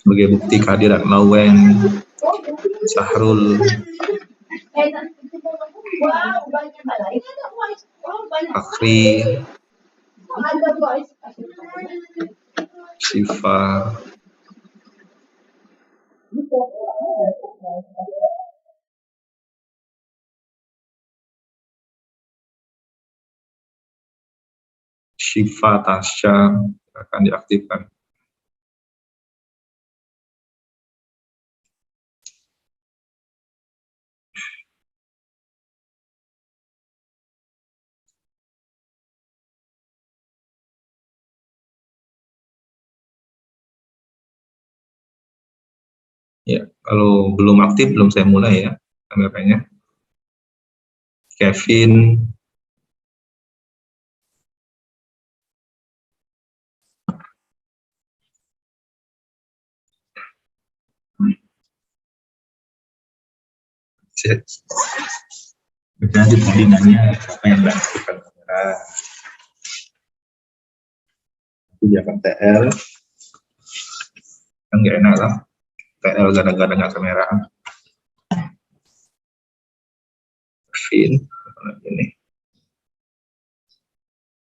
sebagai bukti kehadiran Lawen, Sahrul, Fakri, Syifa, Tasya akan diaktifkan. Ya, kalau belum aktif belum saya mulai ya kameranya. Kevin, berarti tadi nanya apa yang nggak aktifkan kamera. Itu jangan TL, kan nggak enak lah. TL gara-gara nggak kamera. Kevin, ini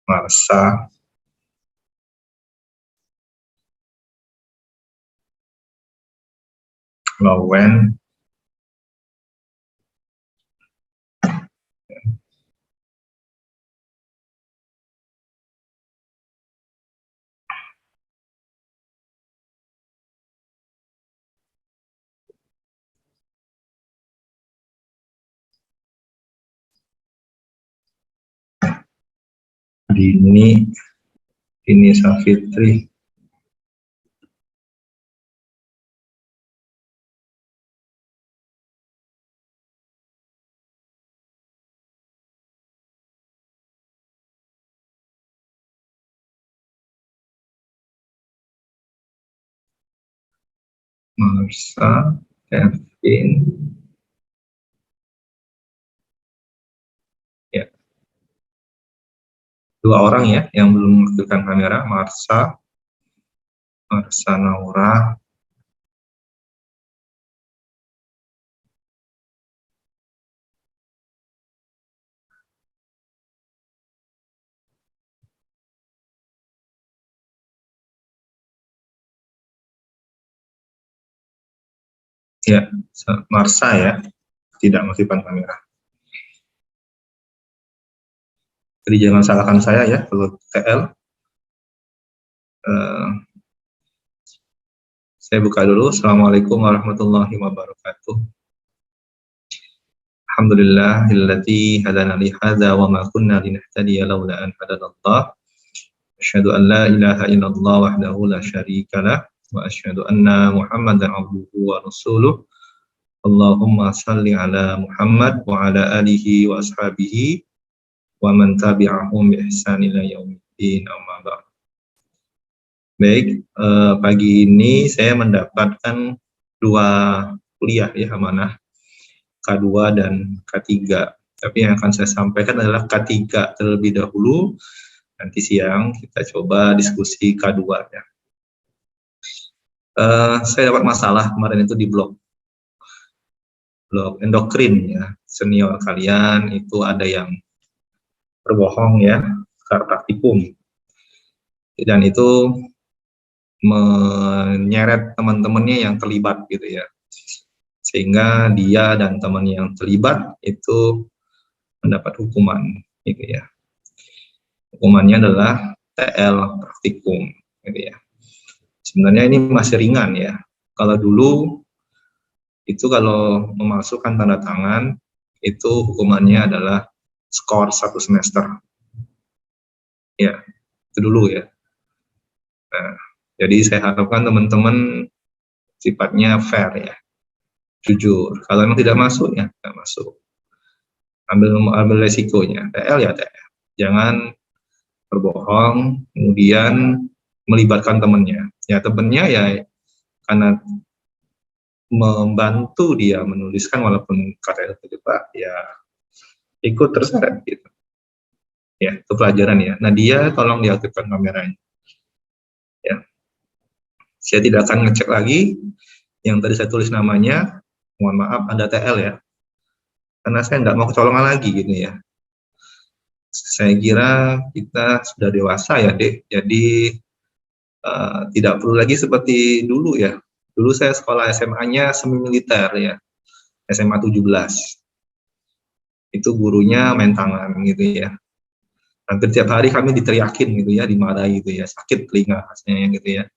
Marsa, Lawen, ini Safitri, Marsa, Kevin, ya, 2 orang ya yang belum mengaktifkan kamera, Marsa Naura, ya, Marsa ya, tidak mengaktifkan kamera. Jadi jangan salahkan saya ya kalau TL. Saya buka dulu. Assalamualaikum warahmatullahi wabarakatuh. Alhamdulillahilladzi hadana li hadza wa ma kunna linahtadiya laula an hadanallah. Asyhadu an la ilaha illallah wahdahu la syarika lah wa asyhadu anna Muhammadan abduhu wa rasuluh. Allahumma shalli ala Muhammad wa ala alihi wa ashabihi wa man tabi'ahum bi ihsan ila yaumiddin, amma ba'd. Baik, pagi ini saya mendapatkan 2 kuliah ya, amanah K2 dan K3. Tapi yang akan saya sampaikan adalah K3 terlebih dahulu. Nanti siang kita coba diskusi K2 ya. Saya dapat masalah kemarin itu di blog endokrin ya. Senior kalian itu ada yang berbohong ya, praktikum. Dan itu menyeret teman-temannya yang terlibat gitu ya, sehingga dia dan teman yang terlibat itu mendapat hukuman gitu ya. Hukumannya adalah TL praktikum gitu ya. Sebenarnya ini masih ringan ya. Kalau dulu itu kalau memasukkan tanda tangan itu hukumannya adalah skor 1 semester ya, itu dulu ya. Nah, jadi saya harapkan teman-teman sifatnya fair ya, jujur. Kalau memang tidak masuk ya tidak masuk, ambil resikonya. TL ya TL, jangan berbohong kemudian melibatkan temannya ya. Temannya ya karena membantu dia menuliskan walaupun katanya terjebak ya, ikut terseret gitu ya, itu pelajaran ya. Nah, dia tolong diaktifkan kameranya ya. Saya tidak akan ngecek lagi yang tadi saya tulis namanya, mohon maaf ada TL ya, karena saya nggak mau kecolongan lagi gitu ya. Saya kira kita sudah dewasa ya Dek, jadi tidak perlu lagi seperti dulu ya. Dulu saya sekolah SMA-nya semi militer ya, SMA 17. Itu gurunya main tangan gitu ya. Hampir tiap hari kami diteriakin gitu ya, dimarahi gitu ya, sakit telinga rasanya gitu ya.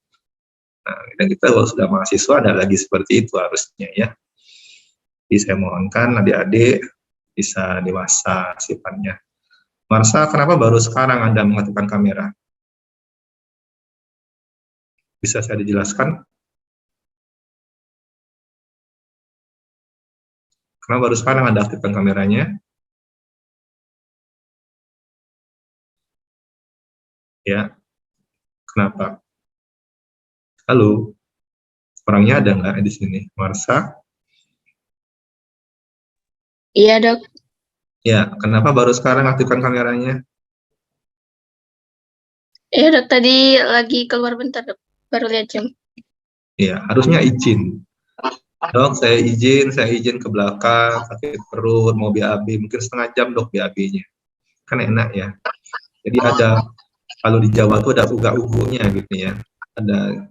Nah, dan kita kalau sudah mahasiswa ada lagi seperti itu harusnya ya. Jadi saya mohonkan adik-adik bisa dewasa sifatnya. Marsa, kenapa baru sekarang Anda mengaktifkan kamera? Bisa saya dijelaskan? Kenapa baru sekarang Anda aktifkan kameranya? Ya, kenapa? Halo, orangnya ada nggak di sini? Marsa? Iya, Dok. Ya, kenapa baru sekarang aktifkan kameranya? Iya, Dok. Tadi lagi keluar bentar, Dok. Baru lihat jam. Ya, harusnya izin. Dok, saya izin ke belakang, sakit perut, mau BAB, mungkin setengah jam dok BAB-nya. Kan enak ya. Jadi ada, kalau di Jawa tuh ada uga-ugunya gitu ya. Ada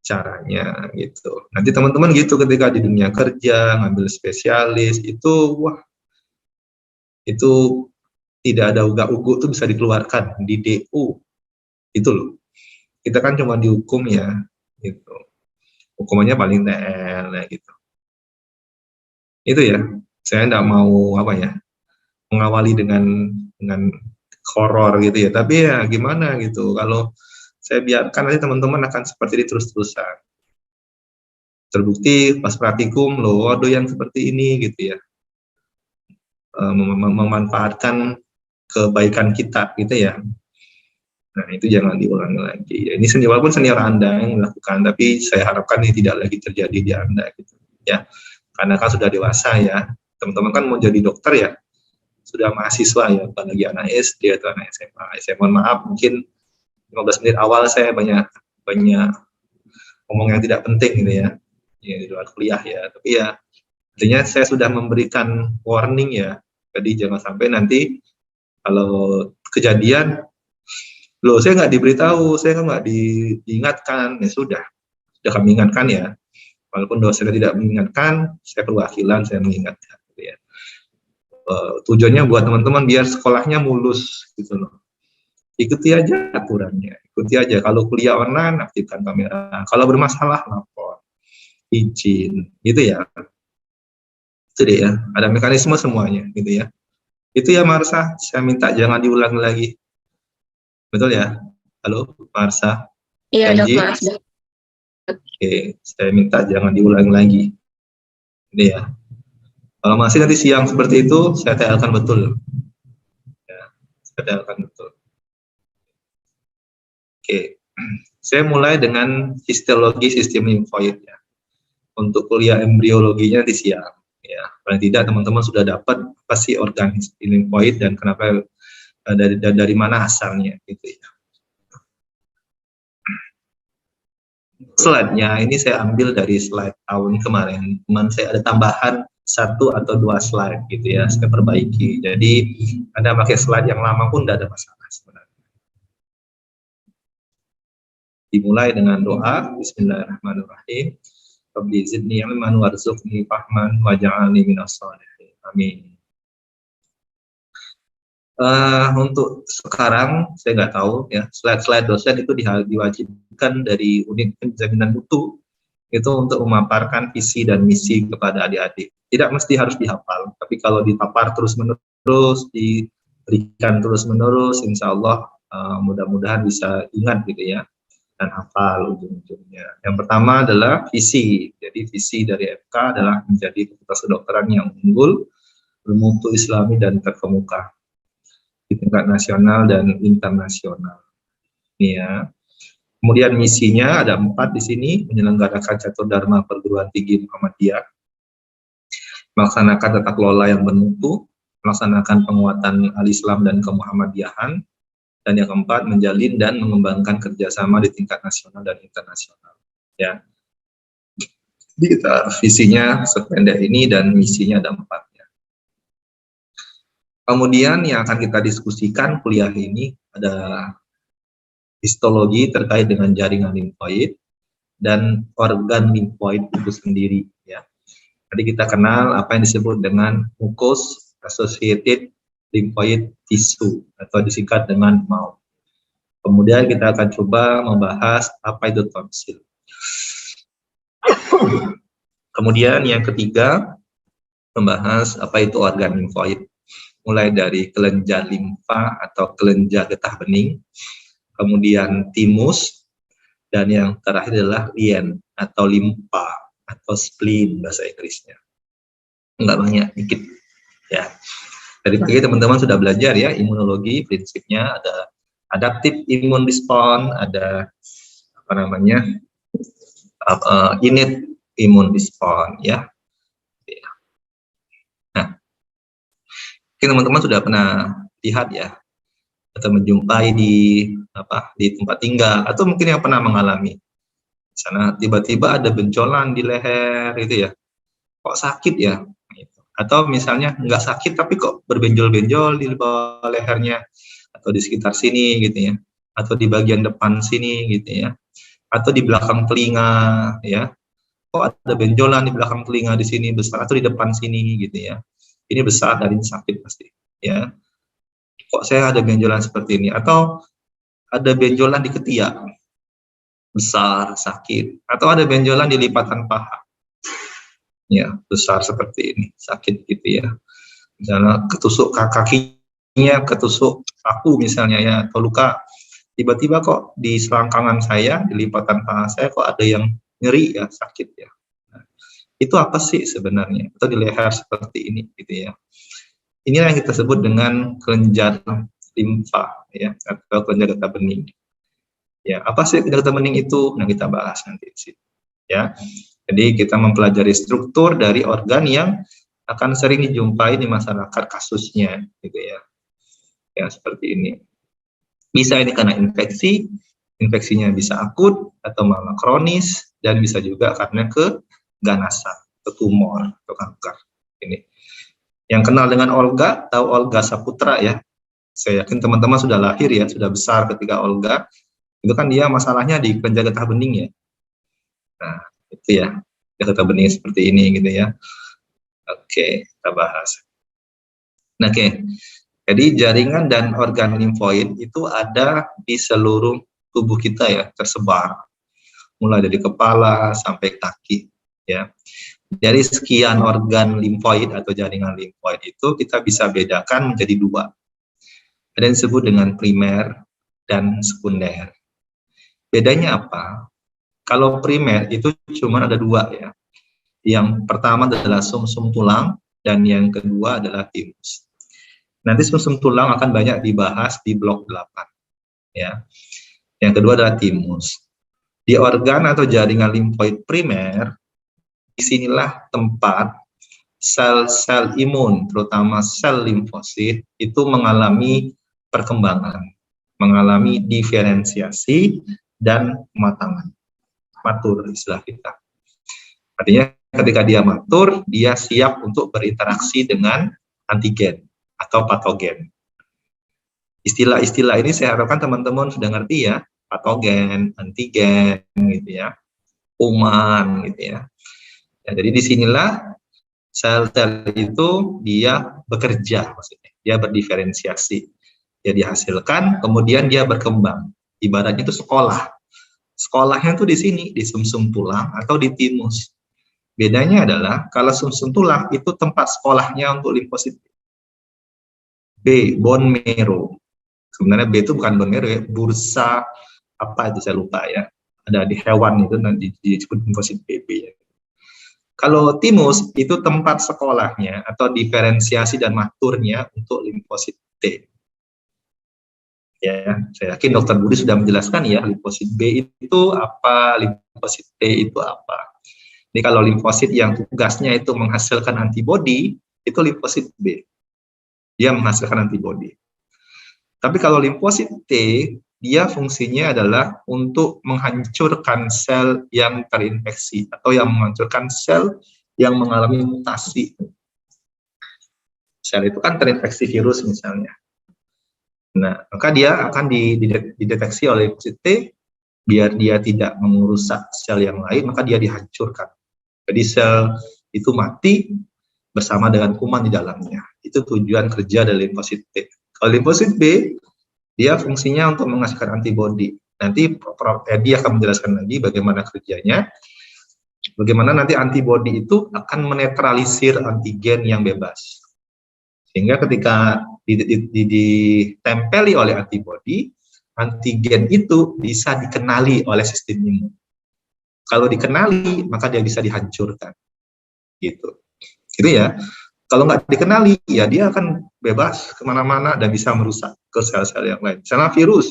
caranya gitu. Nanti teman-teman gitu ketika di dunia kerja, ngambil spesialis, itu wah, itu tidak ada uga-ugu tuh bisa dikeluarkan di DU. Itu loh. Kita kan cuma dihukum ya, gitu. Hukumannya paling TL ya gitu. Itu ya, saya tidak mau apa ya, mengawali dengan horor gitu ya, tapi ya gimana gitu, kalau saya biarkan nanti teman-teman akan seperti ini terus-terusan. Terbukti pas praktikum loh, waduh yang seperti ini gitu ya, memanfaatkan kebaikan kita gitu ya. Nah itu jangan diulangi lagi. Ya, ini senior, walaupun senior Anda yang melakukan, tapi saya harapkan ini tidak lagi terjadi di Anda gitu ya. Karena kan sudah dewasa ya, teman-teman kan mau jadi dokter ya, sudah mahasiswa ya, bukan lagi anak SD atau anak SMA. Saya mohon maaf, mungkin 15 menit awal saya banyak ngomong yang tidak penting gitu ya, di luar kuliah ya. Tapi ya, artinya saya sudah memberikan warning ya, jadi jangan sampai nanti kalau kejadian, loh saya nggak diberitahu, saya nggak diingatkan, ya sudah kami ingatkan ya. Walaupun dosen tidak mengingatkan, saya perwakilan, saya mengingatkan. Gitu ya. Tujuannya buat teman-teman biar sekolahnya mulus gitu loh. Ikuti aja aturannya, ikuti aja. Kalau kuliah online, aktifkan kamera. Kalau bermasalah, lapor, izin, gitu ya. Itu deh ya, ada mekanisme semuanya, gitu ya. Itu ya Marsa, saya minta jangan diulang lagi. Betul ya? Halo, Marsa? Iya, Dok. Janji? Maaf, Dok. Oke, saya minta jangan diulang lagi. Ini ya. Kalau masih nanti siang seperti itu, saya TL-kan betul. Ya, saya TL-kan betul. Oke, saya mulai dengan histologi sistem limfoid ya. Untuk kuliah embriologinya di siang. Ya, paling tidak teman-teman sudah dapat apa sih organ limfoid dan kenapa dari mana asalnya gitu ya. Slide-nya ini saya ambil dari slide tahun kemarin. Cuman saya ada tambahan 1 atau 2 slide gitu ya, saya perbaiki. Jadi Anda pakai slide yang lama pun tidak ada masalah sebenarnya. Dimulai dengan doa, Bismillahirrahmanirrahim. Rabbi zidni ilman warzuqni fahman waj'alni minas sholihin. Amin. Untuk sekarang saya nggak tahu ya, slide-slide dosen itu diwajibkan dari unit penjaminan mutu itu untuk memaparkan visi dan misi kepada adik-adik. Tidak mesti harus dihafal, tapi kalau dipapar terus-menerus, diberikan terus-menerus, insya Allah mudah-mudahan bisa ingat gitu ya, dan hafal ujung-ujungnya. Yang pertama adalah visi. Jadi visi dari FK adalah menjadi fakultas kedokteran yang unggul, bermutu islami dan terkemuka di tingkat nasional dan internasional. Ya. Kemudian misinya ada 4 di sini, menyelenggarakan catur dharma perguruan tinggi Muhammadiyah, melaksanakan tata kelola yang bermutu, melaksanakan penguatan al-Islam dan kemuhammadiyahan, dan yang keempat menjalin dan mengembangkan kerjasama di tingkat nasional dan internasional. ya. Jadi visinya sependek ini dan misinya ada 4 ya. Kemudian yang akan kita diskusikan kuliah ini ada histologi terkait dengan jaringan limfoid dan organ limfoid itu sendiri ya. Jadi kita kenal apa yang disebut dengan mucus associated lymphoid tissue atau disingkat dengan MALT. Kemudian kita akan coba membahas apa itu tonsil. Kemudian yang ketiga, membahas apa itu organ limfoid, mulai dari kelenjar limfa atau kelenjar getah bening, kemudian timus, dan yang terakhir adalah lien atau limpa atau spleen bahasa Inggrisnya. Enggak banyak, dikit ya. Dari pagi teman-teman sudah belajar ya imunologi, prinsipnya ada adaptive immune response, ada apa namanya innate immune response ya. Nah, mungkin teman-teman sudah pernah lihat ya atau menjumpai di tempat tinggal atau mungkin yang pernah mengalami di sana tiba-tiba ada benjolan di leher itu ya, kok sakit ya gitu. Atau misalnya nggak sakit tapi kok berbenjol-benjol di bawah lehernya atau di sekitar sini gitu ya, atau di bagian depan sini gitu ya, atau di belakang telinga ya, kok ada benjolan di belakang telinga di sini besar atau di depan sini gitu ya, ini besar dan ini sakit pasti ya. Kok saya ada benjolan seperti ini, atau ada benjolan di ketiak besar sakit, atau ada benjolan di lipatan paha ya besar seperti ini sakit gitu ya. Misalnya ketusuk kakinya, ketusuk paku misalnya ya, atau luka tiba-tiba kok di selangkangan saya, di lipatan paha saya kok ada yang nyeri ya, sakit ya. Nah, itu apa sih sebenarnya? Atau di leher seperti ini gitu ya. Inilah yang kita sebut dengan kelenjar limfa ya, atau kelenjar getah bening. Ya, apa sih kelenjar getah bening itu? Nah, kita bahas nanti di sini. Ya. Jadi kita mempelajari struktur dari organ yang akan sering dijumpai di masyarakat kasusnya gitu ya. Ya, seperti ini. Bisa ini karena infeksi, infeksinya bisa akut atau malah kronis, dan bisa juga karena keganasan, ke tumor, atau kanker. Ini. Yang kenal dengan Olga, tahu Olga Saputra ya. Saya yakin teman-teman sudah lahir ya, sudah besar ketika Olga. Itu kan dia masalahnya di kelenjar getah bening ya. Nah, itu ya. Getah bening seperti ini gitu ya. Oke, kita bahas. Nah, oke. Jadi jaringan dan organ limfoid itu ada di seluruh tubuh kita ya, tersebar. Mulai dari kepala sampai kaki ya. Dari sekian organ limfoid atau jaringan limfoid itu kita bisa bedakan menjadi 2. Ada yang disebut dengan primer dan sekunder. Bedanya apa? Kalau primer itu cuma ada 2 ya. Yang pertama adalah sumsum tulang dan yang kedua adalah timus. Nanti sumsum tulang akan banyak dibahas di blok 8 ya. Yang kedua adalah timus. Di organ atau jaringan limfoid primer, disinilah tempat sel-sel imun, terutama sel limfosit, itu mengalami perkembangan, mengalami diferensiasi dan kematangan. Matur istilah kita. Artinya ketika dia matur, dia siap untuk berinteraksi dengan antigen atau patogen. Istilah-istilah ini saya harapkan teman-teman sudah ngerti ya, patogen, antigen gitu ya, kuman gitu ya. Nah, jadi disinilah sel-sel itu dia bekerja, maksudnya dia berdiferensiasi, dia dihasilkan, kemudian dia berkembang. Ibaratnya itu sekolah. Sekolahnya tuh di sini, di sumsum tulang atau di timus. Bedanya adalah kalau sumsum tulang itu tempat sekolahnya untuk limfosit B, bone marrow. Sebenarnya B itu bukan bone marrow ya, bursa apa itu saya lupa ya. Ada di hewan itu nanti disebut limfosit BB ya. Kalau timus itu tempat sekolahnya atau diferensiasi dan maturnya untuk limfosit T. Ya, saya yakin Dr. Budi sudah menjelaskan ya, limfosit B itu apa, limfosit T itu apa. Jadi kalau limfosit yang tugasnya itu menghasilkan antibodi, itu limfosit B. Dia menghasilkan antibodi. Tapi kalau limfosit T, dia fungsinya adalah untuk menghancurkan sel yang terinfeksi atau yang menghancurkan sel yang mengalami mutasi. Sel itu kan terinfeksi virus misalnya. Nah, maka dia akan dideteksi oleh limfosit T, biar dia tidak merusak sel yang lain, maka dia dihancurkan. Jadi sel itu mati bersama dengan kuman di dalamnya. Itu tujuan kerja dari limfosit T. Kalau limfosit B, dia fungsinya untuk menghasilkan antibodi. Nanti Prof. Edi akan menjelaskan lagi bagaimana kerjanya. Bagaimana nanti antibodi itu akan menetralisir antigen yang bebas. Sehingga ketika ditempeli oleh antibodi, antigen itu bisa dikenali oleh sistem imun. Kalau dikenali, maka dia bisa dihancurkan. Gitu ya. Kalau nggak dikenali, ya dia akan bebas kemana-mana dan bisa merusak ke sel-sel yang lain. Misalnya virus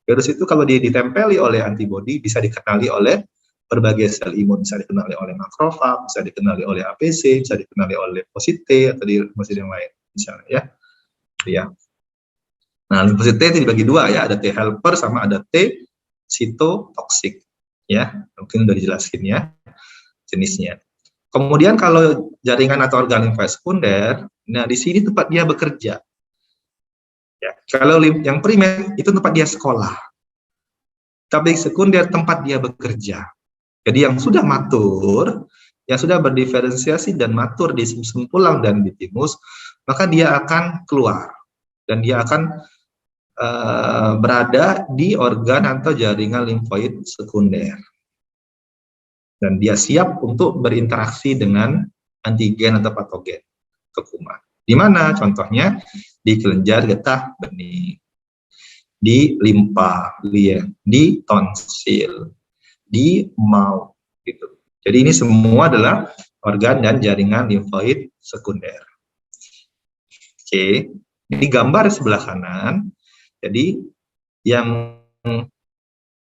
itu kalau ditempeli oleh antibodi bisa dikenali oleh berbagai sel imun, bisa dikenali oleh makrofag, bisa dikenali oleh APC, bisa dikenali oleh limfosit T atau limfosit yang lain, misalnya ya. Nah, limfosit T itu dibagi dua ya, ada T helper sama ada T sitotoksik ya. Mungkin udah dijelasin ya jenisnya. Kemudian kalau jaringan atau organ limfa sekunder, nah di sini tempat dia bekerja. Ya, kalau yang primer itu tempat dia sekolah. Tapi sekunder tempat dia bekerja. Jadi yang sudah matur, yang sudah berdiferensiasi dan matur di sumsum tulang dan di timus, maka dia akan keluar dan dia akan berada di organ atau jaringan limfoid sekunder. Dan dia siap untuk berinteraksi dengan antigen atau patogen ke kuman. Di mana? Contohnya di kelenjar getah bening, di limpa, di tonsil, di maut, gitu. Jadi ini semua adalah organ dan jaringan limfoid sekunder. Oke, ini gambar sebelah kanan. Jadi yang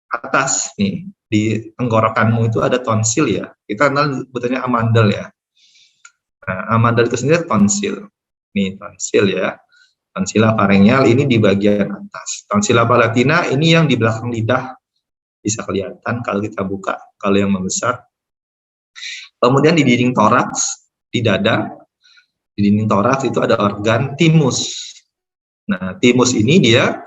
atas nih, di tenggorokanmu itu ada tonsil ya. Kita kenal sebetulnya amandel ya. Nah, amandel itu sendiri tonsil. Nih tonsil ya. Tonsilla pharyngeal ini di bagian atas. Tonsilla palatina ini yang di belakang lidah. Bisa kelihatan kalau kita buka, kalau yang membesar. Kemudian di dinding toraks, di dada, di dinding toraks itu ada organ timus. Nah, timus ini dia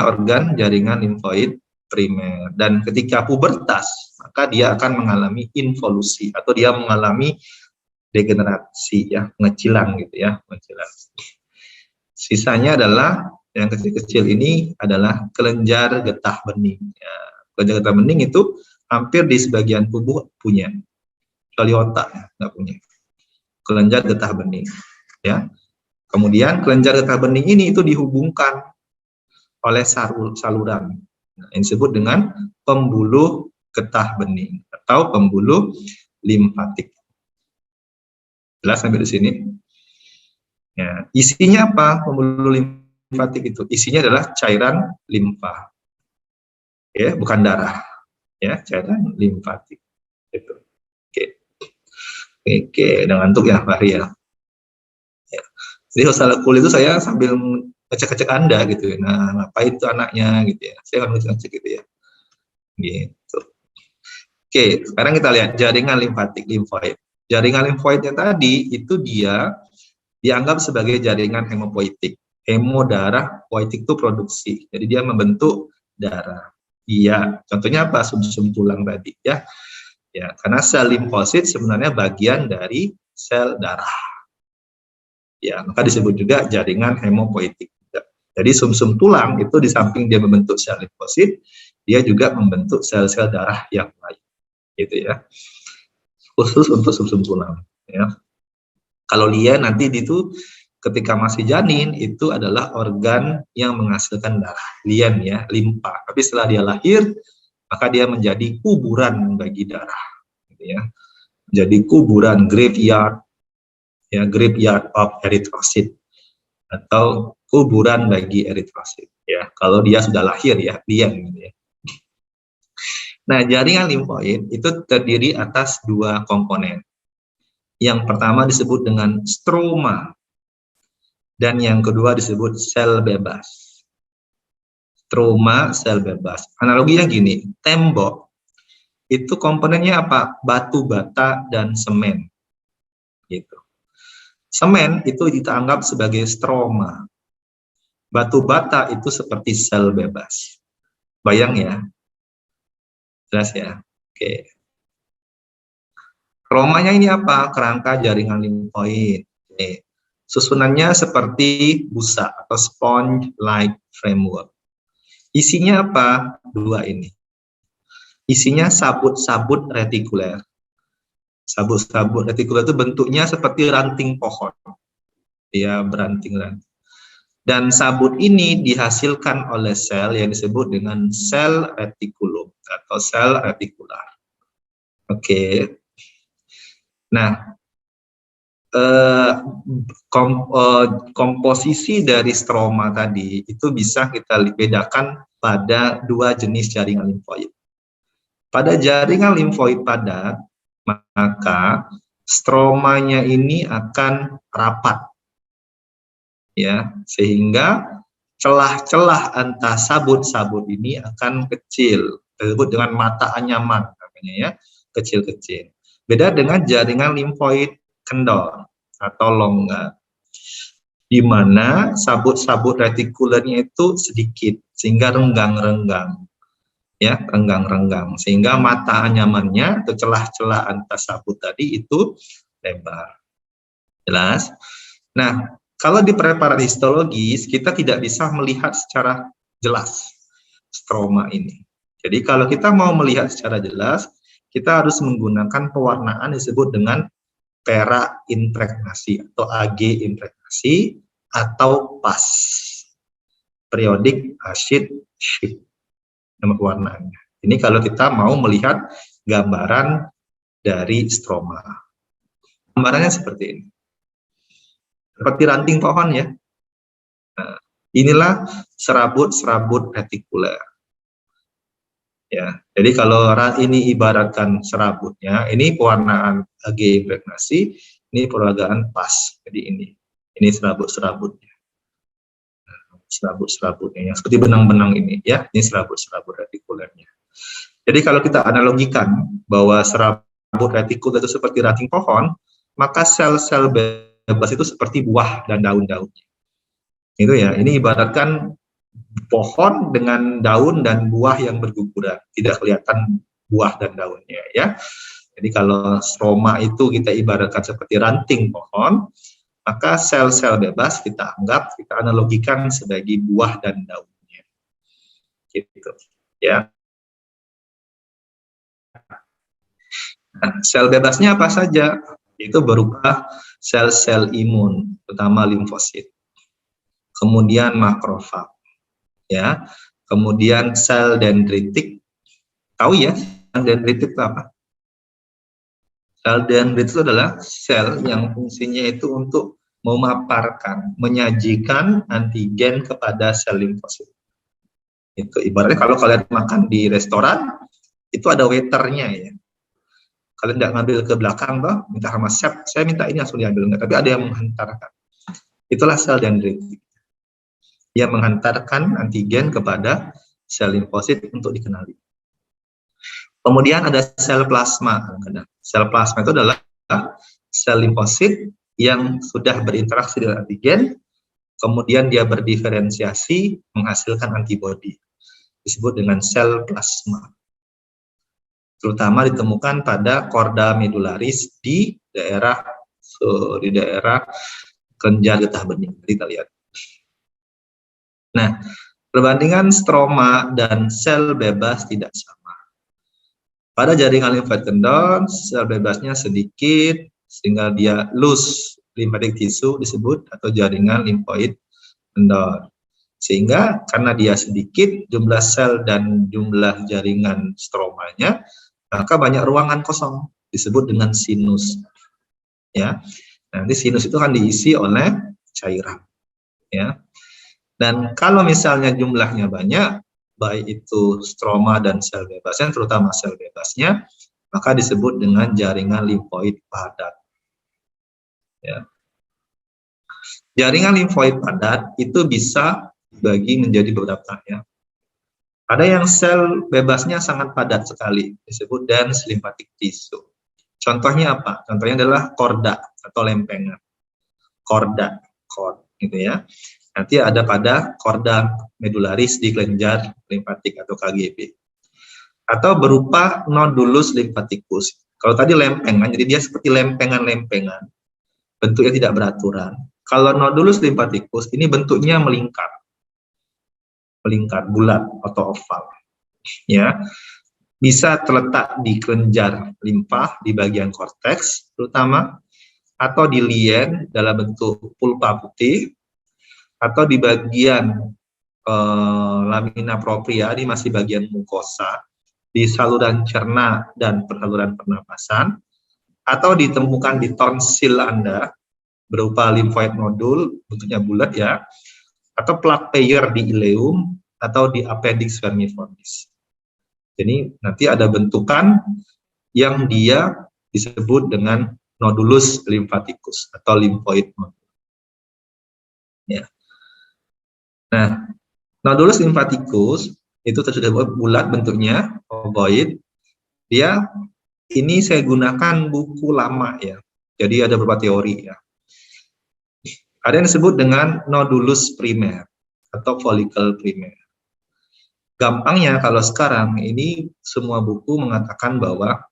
organ jaringan limfoid primer, dan ketika pubertas maka dia akan mengalami involusi atau dia mengalami degenerasi ya, pengecilan gitu ya, pengecilan. Sisanya adalah yang kecil-kecil ini adalah kelenjar getah bening ya. Kelenjar getah bening itu hampir di sebagian tubuh punya, kecuali otak ya, nggak punya kelenjar getah bening ya. Kemudian kelenjar getah bening ini itu dihubungkan oleh saluran yang disebut dengan pembuluh getah bening atau pembuluh limfatik. Jelas sampai di sini? Ya, isinya apa pembuluh limfatik itu? Isinya adalah cairan limfa. Ya, bukan darah. Ya, cairan limfatik. Itu. Oke, udah ngantuk ya, Fahri ya. Jadi sosial kulit itu saya sambil ngecek-ngecek Anda gitu ya. Nah, ngapain itu anaknya gitu ya. Saya akan ngecek gitu ya. Gitu. Oke, sekarang kita lihat jaringan limfatik, limfoid. Jaringan limfoidnya tadi itu dia dianggap sebagai jaringan hemopoietik. Hemo darah, poietik itu produksi. Jadi dia membentuk darah. Iya, contohnya apa? Sumsum tulang tadi ya. Ya, karena sel limfosit sebenarnya bagian dari sel darah. Ya, maka disebut juga jaringan hemopoietik. Jadi sumsum tulang itu di samping dia membentuk sel limfosit, dia juga membentuk sel-sel darah yang lain, gitu ya. Khusus untuk sumsum tulang. Ya. Kalau dia nanti itu ketika masih janin itu adalah organ yang menghasilkan darah, lien ya, limpa. Tapi setelah dia lahir, maka dia menjadi kuburan bagi darah, gitu ya. Jadi kuburan, graveyard. Ya, graveyard of erythrocyte atau kuburan bagi eritrosit ya, kalau dia sudah lahir ya, lien gitu ya. Nah, jaringan limfoid itu terdiri atas dua komponen. Yang pertama disebut dengan stroma dan yang kedua disebut sel bebas. stroma, sel bebas. Analoginya gini, tembok itu komponennya apa? Batu bata dan semen. Gitu. Semen itu kita anggap sebagai stroma. Batu bata itu seperti sel bebas. Bayang ya? Jelas ya? Oke. Stromanya ini apa? Kerangka jaringan limfoid. Oke. Susunannya seperti busa atau sponge-like framework. Isinya apa? Dua ini. Isinya sabut-sabut retikuler. Sabut-sabut retikuler itu bentuknya seperti ranting pohon. Dia beranting-ranting. Dan sabut ini dihasilkan oleh sel yang disebut dengan sel retikulum atau sel retikular. Oke. Nah, komposisi dari stroma tadi itu bisa kita bedakan pada dua jenis jaringan limfoid. Pada jaringan limfoid padat, maka stromanya ini akan rapat, ya, sehingga celah-celah antara sabut-sabut ini akan kecil, disebut dengan mata anyaman, namanya ya, kecil-kecil. Beda dengan jaringan limfoid kendor atau longgar, di mana sabut-sabut retikulernya itu sedikit, sehingga renggang-renggang. Ya, renggang-renggang, sehingga mata anyamannya atau celah-celah antar sabut tadi itu lebar. Jelas? Nah, kalau di preparat histologis kita tidak bisa melihat secara jelas stroma ini. Jadi kalau kita mau melihat secara jelas, kita harus menggunakan pewarnaan disebut dengan pera impregnasi atau AG impregnasi atau PAS, periodic acid shift, nama pewarnaannya. Ini kalau kita mau melihat gambaran dari stroma. Gambarannya seperti ini. Seperti ranting pohon ya. Nah, inilah serabut-serabut retikuler. Ya, jadi kalau ini ibaratkan serabutnya, ini pewarnaan AG impregnasi, ini peragaan PAS. Jadi ini serabut-serabutnya. Serabut-serabutnya yang seperti benang-benang ini ya, ini serabut-serabut retikulernya. Jadi kalau kita analogikan bahwa serabut retikuler itu seperti ranting pohon, maka sel-sel bebas itu seperti buah dan daun-daunnya. Itu ya, ini ibaratkan pohon dengan daun dan buah yang berguguran, tidak kelihatan buah dan daunnya ya. Jadi kalau stroma itu kita ibaratkan seperti ranting pohon, maka sel-sel bebas kita anggap, kita analogikan sebagai buah dan daunnya. Gitu ya. Nah, sel bebasnya apa saja? Itu berupa sel-sel imun, terutama limfosit. Kemudian makrofag, ya. Kemudian sel dendritik. Tahu ya, sel dendritik itu apa? Sel dendritik itu adalah sel yang fungsinya itu untuk memaparkan, menyajikan antigen kepada sel limfosit. Itu ibaratnya kalau kalian makan di restoran, itu ada waiternya ya. Kalian tidak ngambil ke belakang toh, minta sama chef, saya minta ini langsung diambil, enggak, tapi ada yang menghantarkan. Itulah sel dendritik. Dia menghantarkan antigen kepada sel limfosit untuk dikenali. Kemudian ada sel plasma. Sel plasma itu adalah sel limfosit yang sudah berinteraksi dengan antigen, kemudian dia berdiferensiasi menghasilkan antibodi. Disebut dengan sel plasma. Terutama ditemukan pada korda medularis di daerah kelenjar getah bening. Kita lihat. Nah, perbandingan stroma dan sel bebas tidak sama. Pada jaringan limfoid kendor, sel bebasnya sedikit sehingga dia loose lymphatic tissue disebut atau jaringan limfoid kendor. Sehingga karena dia sedikit jumlah sel dan jumlah jaringan stromanya, maka banyak ruangan kosong disebut dengan sinus. Ya, nanti sinus itu akan diisi oleh cairan. Ya, dan kalau misalnya jumlahnya banyak, baik itu stroma dan sel bebasnya, terutama sel bebasnya, maka disebut dengan jaringan limfoid padat. Ya. Jaringan limfoid padat itu bisa dibagi menjadi beberapa ya. Ada yang sel bebasnya sangat padat sekali, disebut dense lymphatic tissue. Contohnya apa? Contohnya adalah korda atau lempengan. Korda, gitu ya. Nanti ada pada korda medularis di kelenjar limfatik atau KGB. Atau berupa nodulus lymphaticus. Kalau tadi lempengan, jadi dia seperti lempengan-lempengan. Bentuknya tidak beraturan. Kalau nodulus lymphaticus, ini bentuknya melingkar, bulat atau oval. Ya, bisa terletak di kelenjar limfa di bagian korteks, terutama, atau di lien dalam bentuk pulpa putih, atau di bagian lamina propria, ini masih bagian mukosa, di saluran cerna dan saluran pernapasan, atau ditemukan di tonsil Anda berupa lymphoid nodul, bentuknya bulat ya, atau plaque payer di ileum, atau di appendix vermiformis. Jadi nanti ada bentukan yang dia disebut dengan nodulus lymphaticus atau lymphoid nodul. Ya. Nah, nodulus lymphaticus itu sudah bulat bentuknya, ovoid. Dia ini saya gunakan buku lama ya. Jadi ada beberapa teori ya. Ada yang disebut dengan nodulus primer atau follicle primer. Gampangnya kalau sekarang ini semua buku mengatakan bahwa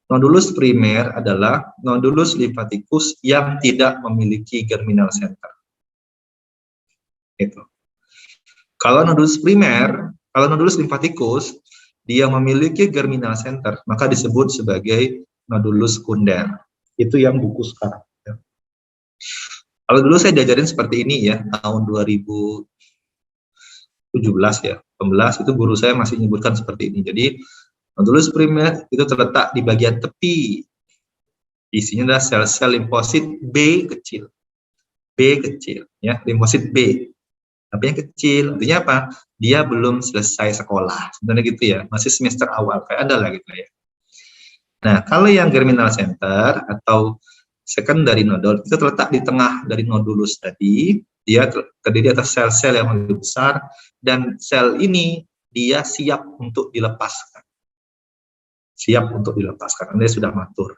nodulus primer adalah nodulus lymphaticus yang tidak memiliki germinal center. Itu. Kalau nodulus primer, kalau nodulus lymphaticus dia memiliki germinal center, maka disebut sebagai nodulus sekunder. Itu yang buku sekarang. Ya. Kalau dulu saya diajarin seperti ini ya, tahun 2017 ya, 18 itu guru saya masih menyebutkan seperti ini. Jadi nodulus primer itu terletak di bagian tepi. Isinya adalah sel-sel limfosit B kecil. B kecil ya, limfosit B. Tapi yang kecil, artinya apa? Dia belum selesai sekolah, sebenarnya gitu ya, masih semester awal, kayak ada lah gitu ya. Nah, kalau yang germinal center atau secondary nodul itu terletak di tengah dari nodulus tadi, dia terdiri atas sel-sel yang lebih besar, dan sel ini dia siap untuk dilepaskan. Siap untuk dilepaskan, dia sudah matur.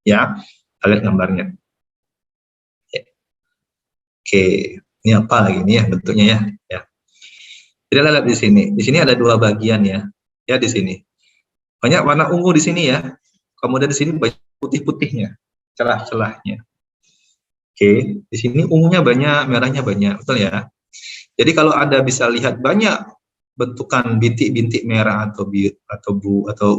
Ya, lihat gambarnya. Oke, ini apa lagi ini ya bentuknya ya? Ya. Jadi lihat di sini. Di sini ada dua bagian ya. Ya di sini. Banyak warna ungu di sini ya. Kemudian di sini banyak putih-putihnya, celah-celahnya. Oke, di sini ungunya banyak, merahnya banyak, betul ya? Jadi kalau Anda bisa lihat banyak bentukan bintik-bintik merah atau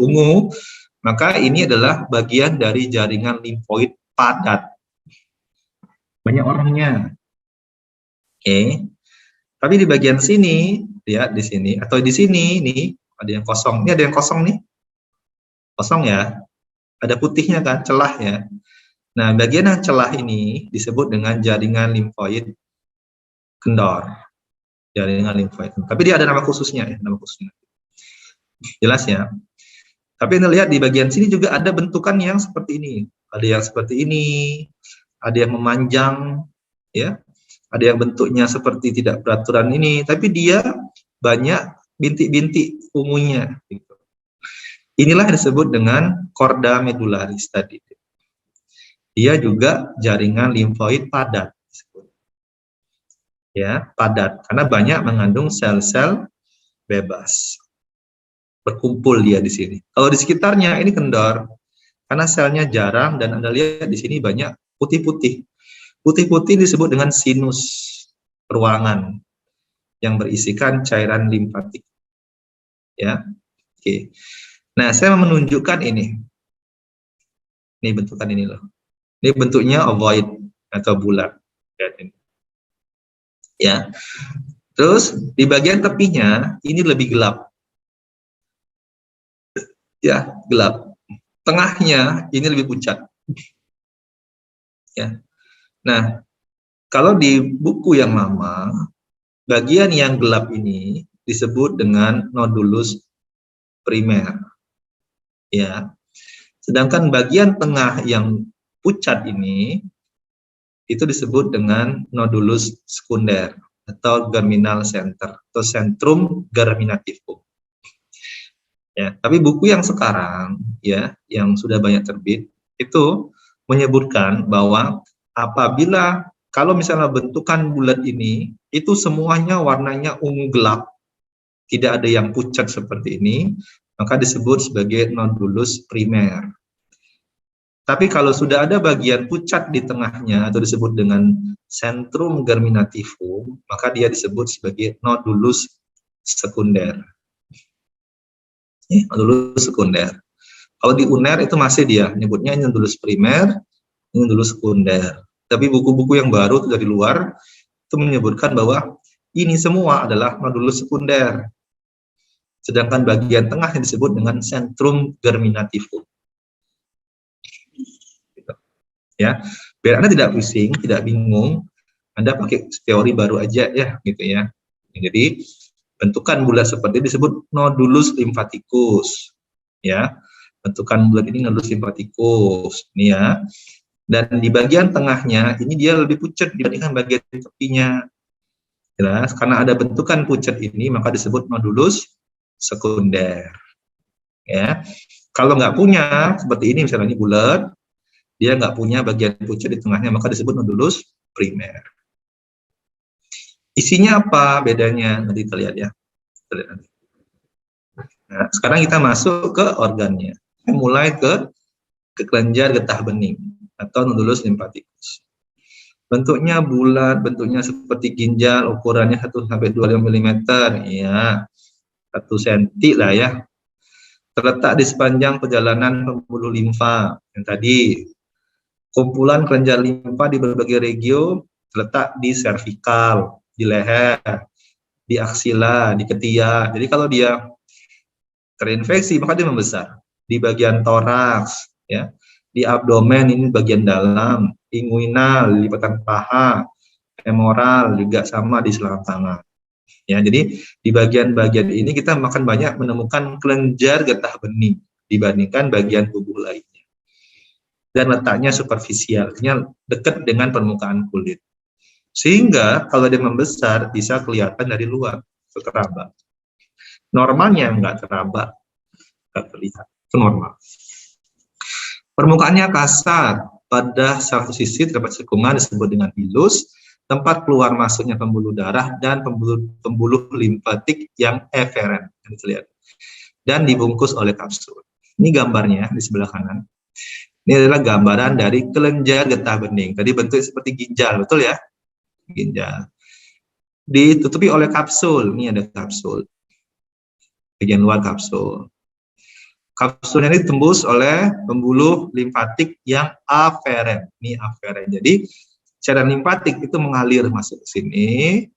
ungu, maka ini adalah bagian dari jaringan limfoid padat. Banyak orangnya. Oke, tapi di bagian sini, ya di sini atau di sini nih ada yang kosong. Ini ada yang kosong nih, kosong ya. Ada putihnya kan, celah ya. Nah, bagian yang celah ini disebut dengan jaringan limfoid kendor. Jaringan limfoid. Tapi dia ada nama khususnya ya, nama khususnya. Jelas ya. Tapi Anda lihat di bagian sini juga ada bentukan yang seperti ini. Ada yang seperti ini, ada yang memanjang, ya. Ada yang bentuknya seperti tidak beraturan ini, tapi dia banyak bintik-bintik ungunya. Gitu. Inilah yang disebut dengan korda medularis tadi. Dia juga jaringan limfoid padat. Ya, padat, karena banyak mengandung sel-sel bebas. Berkumpul dia di sini. Kalau di sekitarnya ini kendor, karena selnya jarang, dan Anda lihat di sini banyak putih-putih. Putih-putih disebut dengan sinus ruangan yang berisikan cairan limfatik. Ya, oke. Nah, saya mau menunjukkan ini. Ini bentukan ini loh. Ini bentuknya ovoid atau bulat. Ya. Terus di bagian tepinya ini lebih gelap. Ya, gelap. Tengahnya ini lebih pucat. Ya. Nah, kalau di buku yang lama, bagian yang gelap ini disebut dengan nodulus primer. Ya. Sedangkan bagian tengah yang pucat ini itu disebut dengan nodulus sekunder atau germinal center atau centrum germinativum. Ya, tapi buku yang sekarang ya, yang sudah banyak terbit itu menyebutkan bahwa apabila kalau misalnya bentukan bulat ini itu semuanya warnanya ungu gelap, tidak ada yang pucat seperti ini, maka disebut sebagai nodulus primer. Tapi kalau sudah ada bagian pucat di tengahnya atau disebut dengan centrum germinativum, maka dia disebut sebagai nodulus sekunder. Nodulus sekunder. Kalau di UNER itu masih dia nyebutnya nodulus primer, nodulus sekunder. Tapi buku-buku yang baru itu dari luar itu menyebutkan bahwa ini semua adalah nodulus sekunder. Sedangkan bagian tengah yang disebut dengan centrum germinativum. Gitu. Ya, biar Anda tidak pusing, tidak bingung, Anda pakai teori baru aja ya, gitu ya. Jadi bentukan bulat seperti ini disebut nodulus limfaticus, ya. Bentukan bulat ini nodulus limfaticus, ini ya. Dan di bagian tengahnya ini dia lebih pucat dibandingkan bagian tepinya. Jelas, karena ada bentukan pucat ini maka disebut nodulus sekunder. Ya, kalau nggak punya seperti ini, misalnya ini bulat, dia nggak punya bagian pucat di tengahnya maka disebut nodulus primer. Isinya apa bedanya? Nanti kita lihat ya. Nah, sekarang kita masuk ke organnya. Mulai ke kelenjar getah bening atau nodulus limfaticus. Bentuknya bulat, bentuknya seperti ginjal, ukurannya 1 sampai 2 mm, ya. 1 cm lah ya. Terletak di sepanjang perjalanan pembuluh limfa yang tadi. Kumpulan kelenjar limfa di berbagai regio terletak di servikal, di leher, di aksila, di ketiak. Jadi kalau dia terinfeksi maka dia membesar di bagian toraks, ya, di abdomen ini bagian dalam, inguinal, lipatan paha, femoral juga sama di selangkah tangan. Ya, jadi di bagian-bagian ini kita makan banyak menemukan kelenjar getah bening dibandingkan bagian tubuh lainnya. Dan letaknya superficial, artinya dekat dengan permukaan kulit. Sehingga kalau dia membesar bisa kelihatan dari luar, teraba. Normalnya nggak teraba, nggak terlihat, itu normal. Permukaannya kasar, pada satu sisi terdapat cekungan disebut dengan hilus, tempat keluar masuknya pembuluh darah dan pembuluh limfatik yang eferen, lihat. Dan dibungkus oleh kapsul. Ini gambarnya di sebelah kanan. Ini adalah gambaran dari kelenjar getah bening. Tadi bentuknya seperti ginjal, betul ya? Ginjal. Ditutupi oleh kapsul. Ini ada kapsul. Bagian luar kapsul. Kapsulnya ini ditembus oleh pembuluh limfatik yang aferen. Ini aferen. Jadi cairan limfatik itu mengalir masuk ke sini,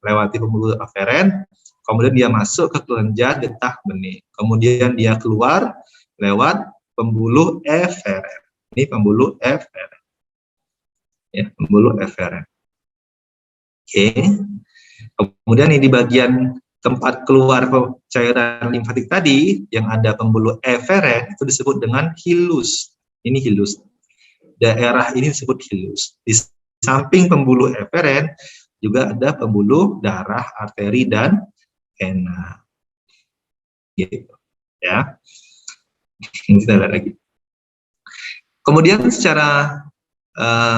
lewati pembuluh aferen, kemudian dia masuk ke kelenjar getah bening. Kemudian dia keluar lewat pembuluh eferen. Ini pembuluh eferen. Ya, pembuluh eferen. Oke. Kemudian ini di bagian tempat keluar cairan limfatik tadi yang ada pembuluh eferen itu disebut dengan hilus. Ini hilus. Daerah ini disebut hilus. Di samping pembuluh eferen juga ada pembuluh darah, arteri dan vena. Gitu. Ya. Ini kita lihat lagi. Kemudian secara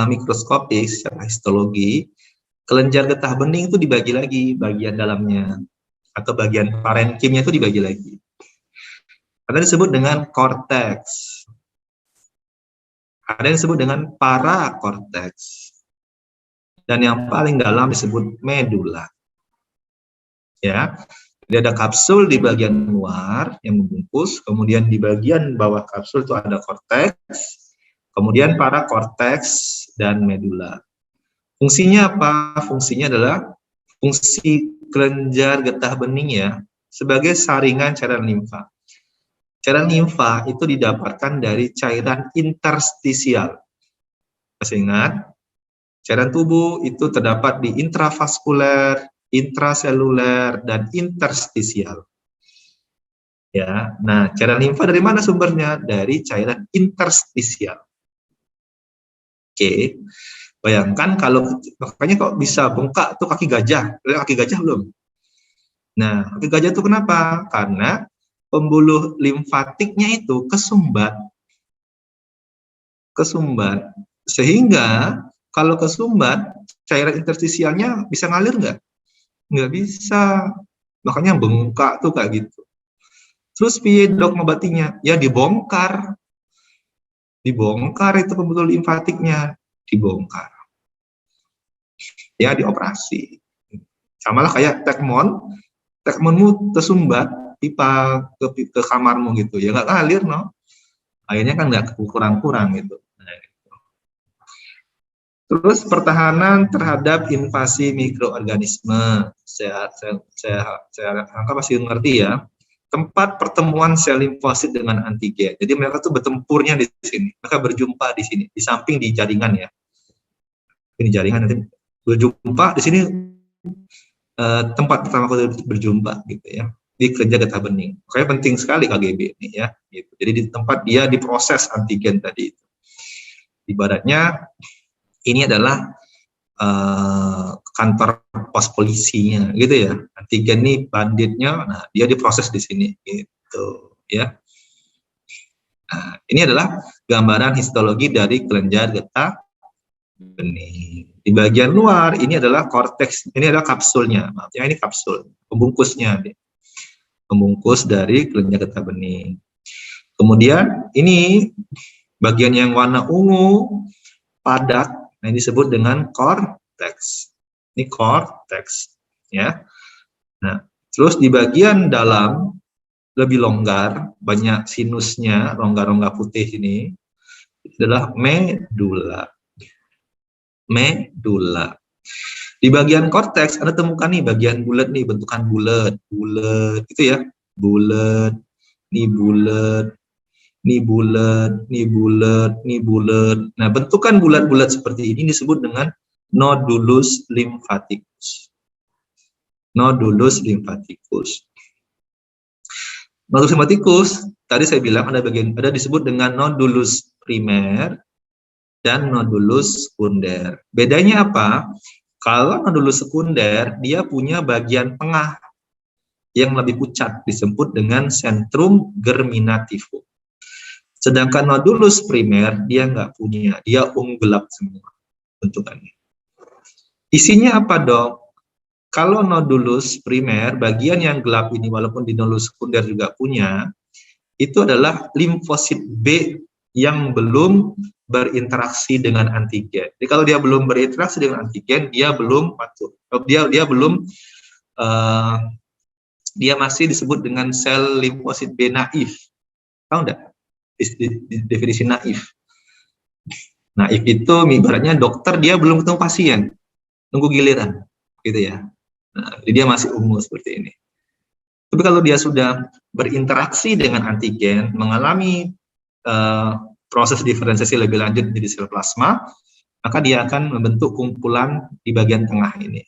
mikroskopis, secara histologi, kelenjar getah bening itu dibagi lagi bagian dalamnya atau bagian parenkimnya itu dibagi lagi. Ada disebut dengan korteks. Ada yang disebut dengan parakorteks. Dan yang paling dalam disebut medula. Ya. Jadi ada kapsul di bagian luar yang membungkus, kemudian di bagian bawah kapsul itu ada korteks. Kemudian parakorteks dan medula. Fungsinya apa? Fungsinya adalah fungsi kelenjar getah bening ya, sebagai saringan cairan limfa. Cairan limfa itu didapatkan dari cairan interstisial. Masih ingat? Cairan tubuh itu terdapat di intravaskuler, intraseluler, dan interstisial. Ya, nah cairan limfa dari mana sumbernya? Dari cairan interstisial. Oke, Bayangkan kalau, makanya kok bisa bengkak tuh kaki gajah, lihat kaki gajah belum? Nah, kaki gajah itu kenapa? Karena pembuluh limfatiknya itu kesumbat, sehingga kalau kesumbat, cairan interstisialnya bisa ngalir nggak bisa, makanya bengkak tuh kayak gitu. Terus piye dok ngobatinya? Ya dibongkar itu pembuluh limfatiknya, dibongkar, ya dioperasi. Sama lah kayak tekmonmu tersumbat pipa ke kamarmu gitu, ya nggak ngalir, no, akhirnya kan nggak kurang gitu. Nah, gitu. Terus pertahanan terhadap invasi mikroorganisme, saya angka pasti ngerti ya, tempat pertemuan sel limfosit dengan antigen. Jadi mereka tuh bertempurnya di sini, mereka berjumpa di sini, di samping di jaringan ya. Ini jaringan nanti berjumpa di sini, tempat pertama kali berjumpa gitu ya, di kelenjar getah bening. Makanya penting sekali KGB ini ya. Gitu. Jadi di tempat dia diproses antigen tadi itu. Ibaratnya ini adalah kantor pos polisinya gitu ya. Antigen nih banditnya, nah dia diproses di sini gitu ya. Nah, ini adalah gambaran histologi dari kelenjar getah bening. Di bagian luar ini adalah korteks, ini adalah kapsulnya, maksudnya ini kapsul, pembungkusnya, pembungkus dari kelenjar getah bening. Kemudian ini bagian yang warna ungu padat, nah ini disebut dengan korteks. Ini korteks, ya. Nah, terus di bagian dalam lebih longgar, banyak sinusnya, rongga-rongga putih ini adalah medula. Medula. Di bagian korteks Anda temukan nih bagian bulat nih, bentukan bulat gitu ya. Bulat, nih bulat, nih bulat, nih bulat, nih bulat. Nah, bentukan bulat-bulat seperti ini disebut dengan nodulus limfaticus. Nodulus limfaticus. Nodulus limfaticus tadi saya bilang ada disebut dengan nodulus primer dan nodulus sekunder. Bedanya apa? Kalau nodulus sekunder, dia punya bagian tengah yang lebih pucat, disebut dengan centrum germinativum. Sedangkan nodulus primer, dia nggak punya, dia gelap semua bentukannya. Isinya apa dok? Kalau nodulus primer, bagian yang gelap ini, walaupun di nodulus sekunder juga punya, itu adalah limfosit B yang belum berinteraksi dengan antigen. Jadi kalau dia belum berinteraksi dengan antigen, dia belum matur. Dia belum, dia masih disebut dengan sel limfosit B naif. Tahu nggak definisi naif? Naif itu ibaratnya dokter dia belum ketemu pasien, nunggu giliran, gitu ya. Nah, jadi dia masih ungu seperti ini. Tapi kalau dia sudah berinteraksi dengan antigen, mengalami proses diferensiasi lebih lanjut menjadi sel plasma, maka dia akan membentuk kumpulan di bagian tengah ini.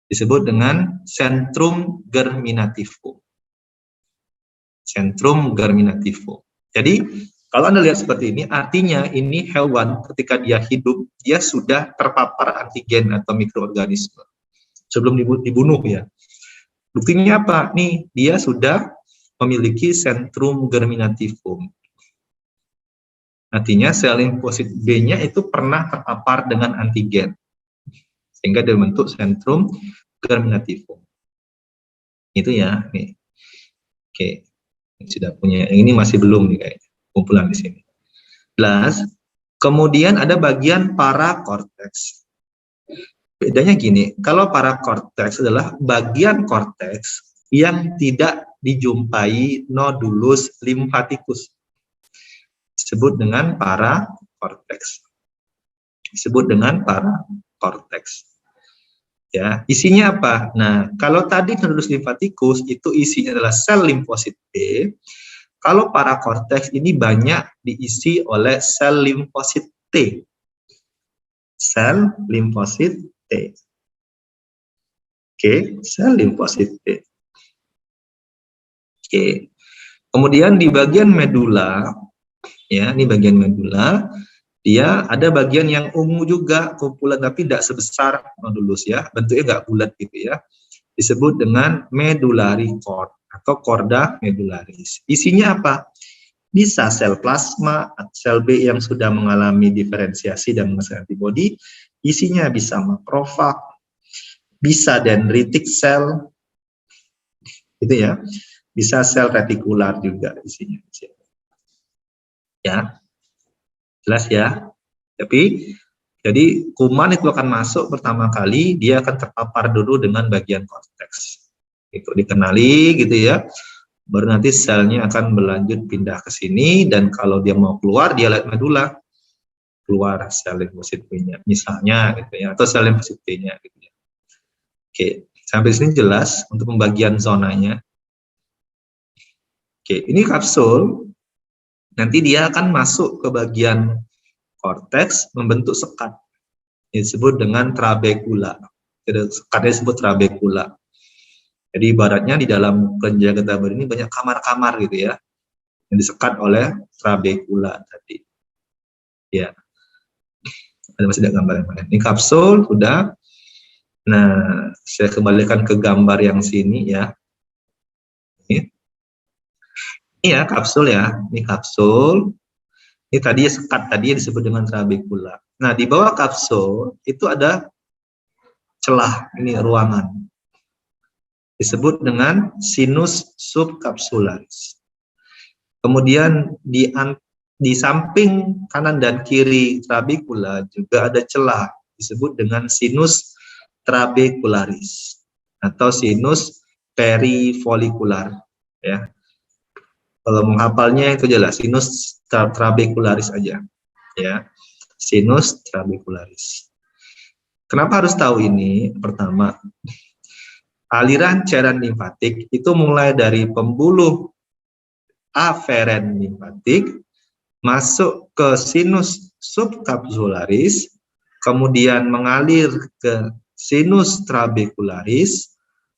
Disebut dengan centrum germinativum. Centrum germinativum. Jadi, kalau Anda lihat seperti ini, artinya ini hewan ketika dia hidup, dia sudah terpapar antigen atau mikroorganisme. Sebelum dibunuh ya. Buktinya apa? Nih, dia sudah memiliki centrum germinativum. Artinya sel limfosit B-nya itu pernah terpapar dengan antigen. Sehingga dia membentuk centrum germinativum. Itu ya, nih. Oke. Sudah punya. Yang ini masih belum nih kayaknya. Kumpulan di sini. Kemudian ada bagian parakorteks. Bedanya gini, kalau parakorteks adalah bagian korteks yang tidak dijumpai nodulus limfaticus. Disebut dengan parakorteks. Disebut dengan parakorteks. Ya, isinya apa? Nah, kalau tadi nodulus limfaticus itu isinya adalah sel limfosit B. Kalau parakorteks ini banyak diisi oleh sel limfosit T. Sel limfosit T. Oke, sel limfosit T. Oke. Kemudian di bagian medula, ya, ini bagian medula, Dia ada bagian yang ungu juga, kumpulan, tapi tidak sebesar nodulus ya, bentuknya nggak bulat gitu ya. Disebut dengan medullary cord atau korda medularis. Isinya apa? Bisa sel plasma, sel B yang sudah mengalami diferensiasi dan menghasilkan antibodi. Isinya bisa makrofag, bisa dendritic cell, gitu ya. Bisa sel retikular juga isinya. Ya, jelas ya. Tapi jadi kuman itu akan masuk pertama kali, dia akan terpapar dulu dengan bagian korteks. Itu dikenali gitu ya. Baru nanti selnya akan berlanjut pindah ke sini, dan kalau dia mau keluar, dia lihat medula, keluar sel limfosit B-nya misalnya gitu ya, atau sel limfosit T-nya gitu ya. Oke, sampai sini jelas untuk pembagian zonanya. Oke, ini kapsul. Nanti dia akan masuk ke bagian korteks membentuk sekat. Disebut dengan trabekula. Sekatnya disebut trabekula. Jadi ibaratnya di dalam kelenjar getah benih ini banyak kamar-kamar gitu ya, yang disekat oleh trabekula tadi. Ya, masih ada gambar yang mana? Ini kapsul sudah. Nah, saya kembalikan ke gambar yang sini ya. Ini ya kapsul ya. Ini kapsul. Ini tadi sekat tadi disebut dengan trabekula. Nah, di bawah kapsul itu ada celah, ini ruangan. Disebut dengan sinus subkapsularis. Kemudian di samping kanan dan kiri trabekula juga ada celah, disebut dengan sinus trabekularis atau sinus perifolikular ya. Kalau menghafalnya itu jelas sinus trabekularis aja ya. Sinus trabekularis. Kenapa harus tahu ini? Pertama, aliran cairan limfatik itu mulai dari pembuluh aferen limfatik masuk ke sinus subkapsularis, kemudian mengalir ke sinus trabekularis,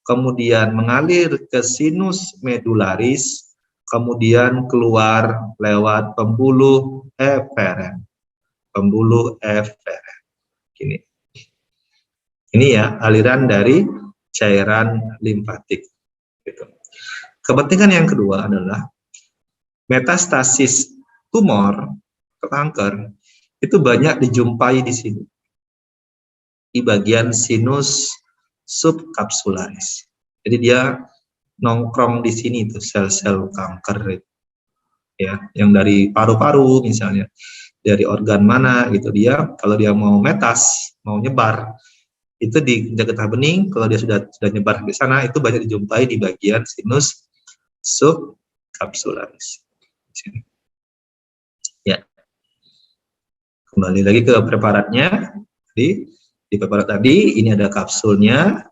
kemudian mengalir ke sinus medularis, kemudian keluar lewat pembuluh eferen. Pembuluh eferen. Gini. Ini ya aliran dari cairan limfatik. Gitu. Kepentingan yang kedua adalah metastasis tumor kanker itu banyak dijumpai di sini, di bagian sinus subkapsularis. Jadi dia nongkrong di sini itu sel-sel kanker ya, yang dari paru-paru misalnya, dari organ mana gitu, dia kalau dia mau metas, mau nyebar itu di getah bening, kalau dia sudah nyebar di sana itu banyak dijumpai di bagian sinus subkapsularis. Ya. Kembali lagi ke preparatnya. Di preparat tadi ini ada kapsulnya,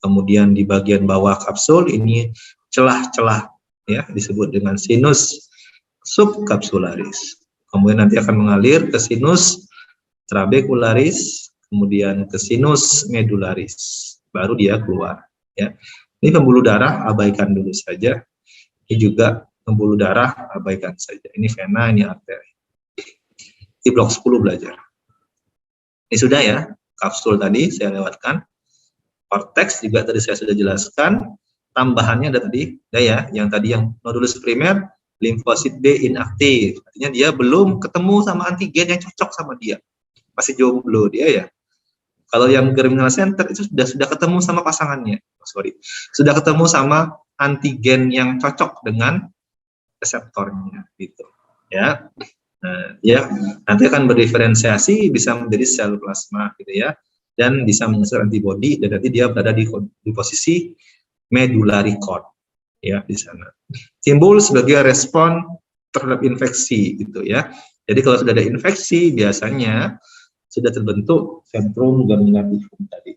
kemudian di bagian bawah kapsul ini celah-celah ya, disebut dengan sinus subkapsularis. Kemudian nanti akan mengalir ke sinus trabekularis, kemudian ke sinus medularis, baru dia keluar ya. Ini pembuluh darah abaikan dulu saja. Ini juga pembuluh darah abaikan saja. Ini vena, ini arteri. Di blok 10 belajar. Ini sudah ya, kapsul tadi saya lewatkan. Korteks juga tadi saya sudah jelaskan. Tambahannya ada tadi, ya, yang tadi yang nodulus primer, limfosit B inaktif. Artinya dia belum ketemu sama antigen yang cocok sama dia. Masih jomblo dia ya. Kalau yang germinal center itu sudah ketemu sama pasangannya. Sudah ketemu sama antigen yang cocok dengan reseptornya gitu. Ya. Nah, ya, nanti akan berdiferensiasi bisa menjadi sel plasma gitu ya, dan bisa menghasilkan antibodi, dan nanti dia berada di posisi medullary cord ya di sana. Timbul sebagai respon terhadap infeksi gitu ya. Jadi kalau sudah ada infeksi biasanya sudah terbentuk sentrum germinativum tadi.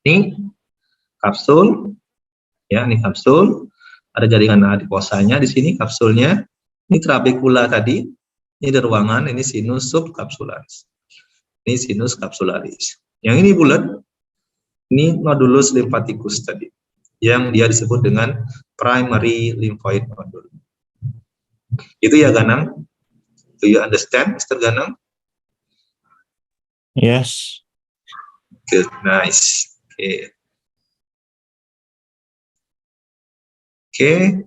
Ini kapsul ya, ini kapsul. Ada jaringan adiposanya di sini kapsulnya. Ini trabekula tadi. Ini ada ruangan, ini sinus subkapsularis. Ini sinus kapsularis. Yang ini bulat, ini nodulus lymphaticus tadi. Yang dia disebut dengan primary lymphoid nodule. Itu ya Ganang. Do you understand, Mr. Ganang? Yes. Good, nice. Oke,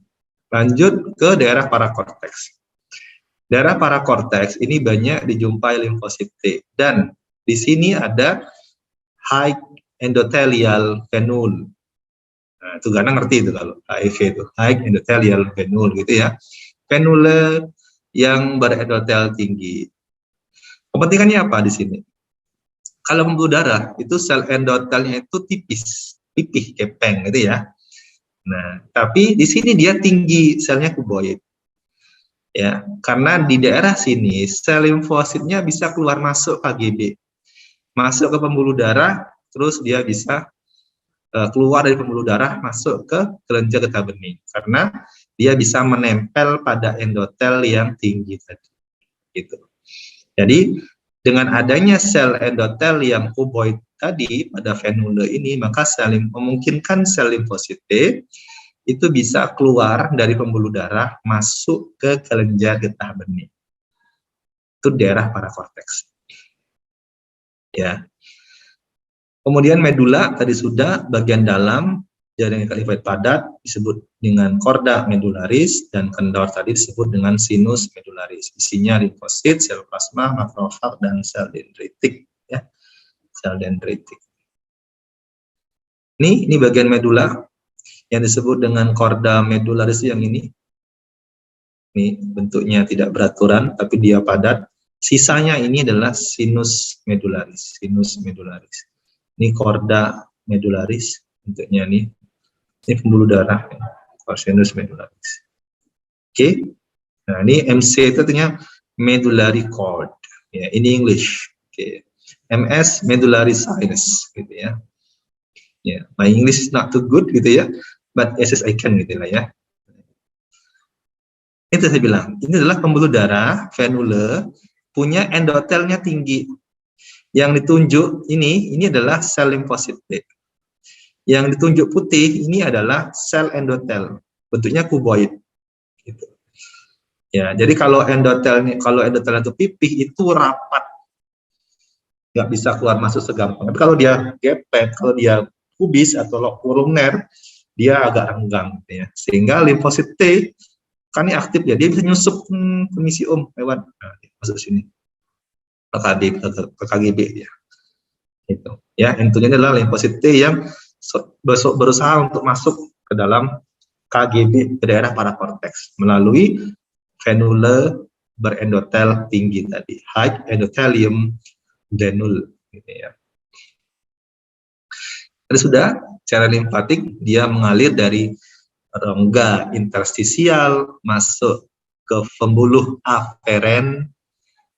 lanjut ke daerah parakorteks. Daerah parakorteks ini banyak dijumpai limfosit T, dan di sini ada high endothelial venule. Nah, itu Gana ngerti itu kalau HIV itu, high endothelial venule gitu ya. Venule yang berendotel tinggi. Kepentingannya apa di sini? Kalau pembuluh darah itu sel endotelnya itu tipis, pipih, kepeng gitu ya. Nah, tapi di sini dia tinggi, selnya kuboid. Ya, karena di daerah sini sel limfositnya bisa keluar masuk KGB. Masuk ke pembuluh darah, terus dia bisa keluar dari pembuluh darah masuk ke kelenjar getah bening, karena dia bisa menempel pada endotel yang tinggi tadi. Gitu. Jadi dengan adanya sel endotel yang kuboid tadi pada venule ini, maka memungkinkan sel limfosit T itu bisa keluar dari pembuluh darah masuk ke kelenjar getah bening. Itu daerah parakorteks. Ya. Kemudian medula tadi sudah, bagian dalam jaringan kalifat padat disebut dengan korda medularis, dan kendor tadi disebut dengan sinus medularis. Isinya limfosit, sel plasma, makrofag, dan sel dendritik. Ya. Sel dendritik. Ini bagian medula yang disebut dengan korda medularis yang ini. Ini bentuknya tidak beraturan, tapi dia padat. Sisanya ini adalah sinus medularis. Sinus medularis. Ini korda medularis, bentuknya nih. Ini pembuluh darah, sinus medularis. Oke. Nah, ini MC itu artinya medullary cord. Ya, ini English. Oke. MS medullary sinus, gitu ya. Ya, my English is not too good gitu ya, but as I can gitu lah ya. Itu saya bilang, ini adalah pembuluh darah, venule, punya endotelnya tinggi. Yang ditunjuk ini adalah sel limfosit T. Yang ditunjuk putih ini adalah sel endotel, bentuknya kuboid. Gitu. Ya, jadi kalau endotel itu pipih itu rapat, nggak bisa keluar masuk segampang. Tapi kalau dia gepeng, kalau dia kubis atau kolumner, dia agak renggang, gitu ya. Sehingga limfosit T kan ini aktif ya, dia bisa nyusup ke misium lewat masuk sini. Ke KGB ya. Itu. Ya, intinya adalah limfosit T yang berusaha untuk masuk ke dalam KGB, ke daerah parakorteks melalui venule berendotel tinggi tadi, high endothelium venule gitu ya. Tadi sudah, cara limfatik dia mengalir dari rongga interstisial masuk ke pembuluh aferen,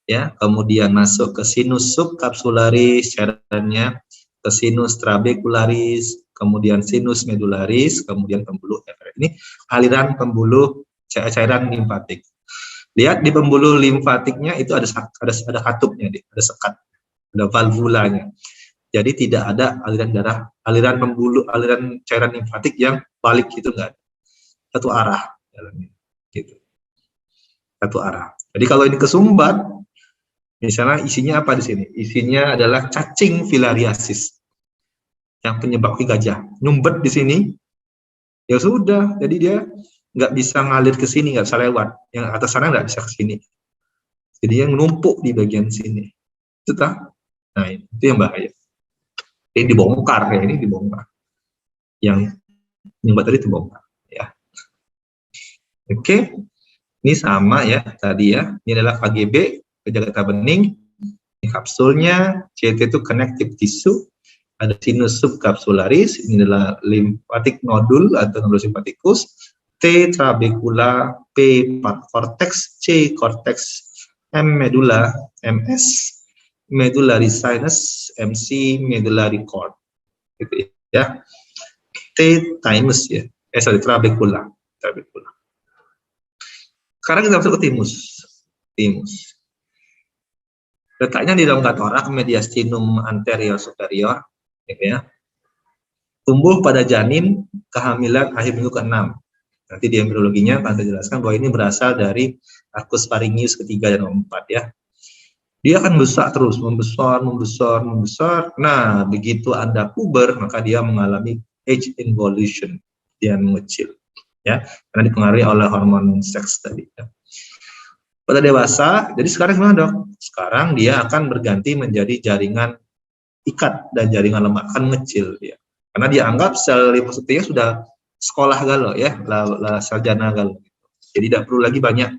ya, kemudian masuk ke sinus subkapsularis, cairannya ke sinus trabekularis, kemudian sinus medularis, kemudian pembuluh aferen. Ini aliran pembuluh cairan limfatik. Lihat di pembuluh limfatiknya itu ada katupnya, ada sekat, ada valvulanya. Jadi tidak ada aliran cairan limfatik yang balik, itu enggak, satu arah jalannya, gitu. Satu arah. Jadi kalau ini kesumbat, misalnya isinya apa di sini? Isinya adalah cacing filariasis yang penyebab gajah. Nyumbet di sini, ya sudah. Jadi dia nggak bisa ngalir ke sini, nggak bisa lewat. Yang atas sana nggak bisa ke sini. Jadi yang numpuk di bagian sini. Itu tak? Nah, itu yang bahaya. Ini dibongkar, ya, ini dibongkar. Yang nyumbat tadi dibongkar, ya. Oke, ini sama ya tadi ya. Ini adalah KGB, kelenjar getah bening. Ini kapsulnya, CT itu connective tissue. Ada sinus subkapsularis, ini adalah lymphatic nodule atau nodus lymphaticus. T trabecula, P cortex, C cortex, M medulla, MS medullary sinus, MC medullary cord, gitu ya. T thymus ya, trabecula. Sekarang kita masuk ke timus. Letaknya di rongga torak, mediastinum anterior superior, gitu ya. Tumbuh pada janin kehamilan akhir minggu ke-6. Nanti di embriologinya akan saya jelaskan bahwa ini berasal dari arcus pharyngeus ketiga dan keempat ya. Dia akan besar terus, membesar. Nah, begitu Anda puber, maka dia mengalami age involution, dia mengecil, ya, karena dipengaruhi oleh hormon seks tadi. Ya. Pada dewasa, jadi sekarang gimana dok? Sekarang dia akan berganti menjadi jaringan ikat dan jaringan lemak, akan mengecil dia, karena dia anggap sel limfositnya sudah sekolah galau ya, sarjana galau. Jadi tidak perlu lagi banyak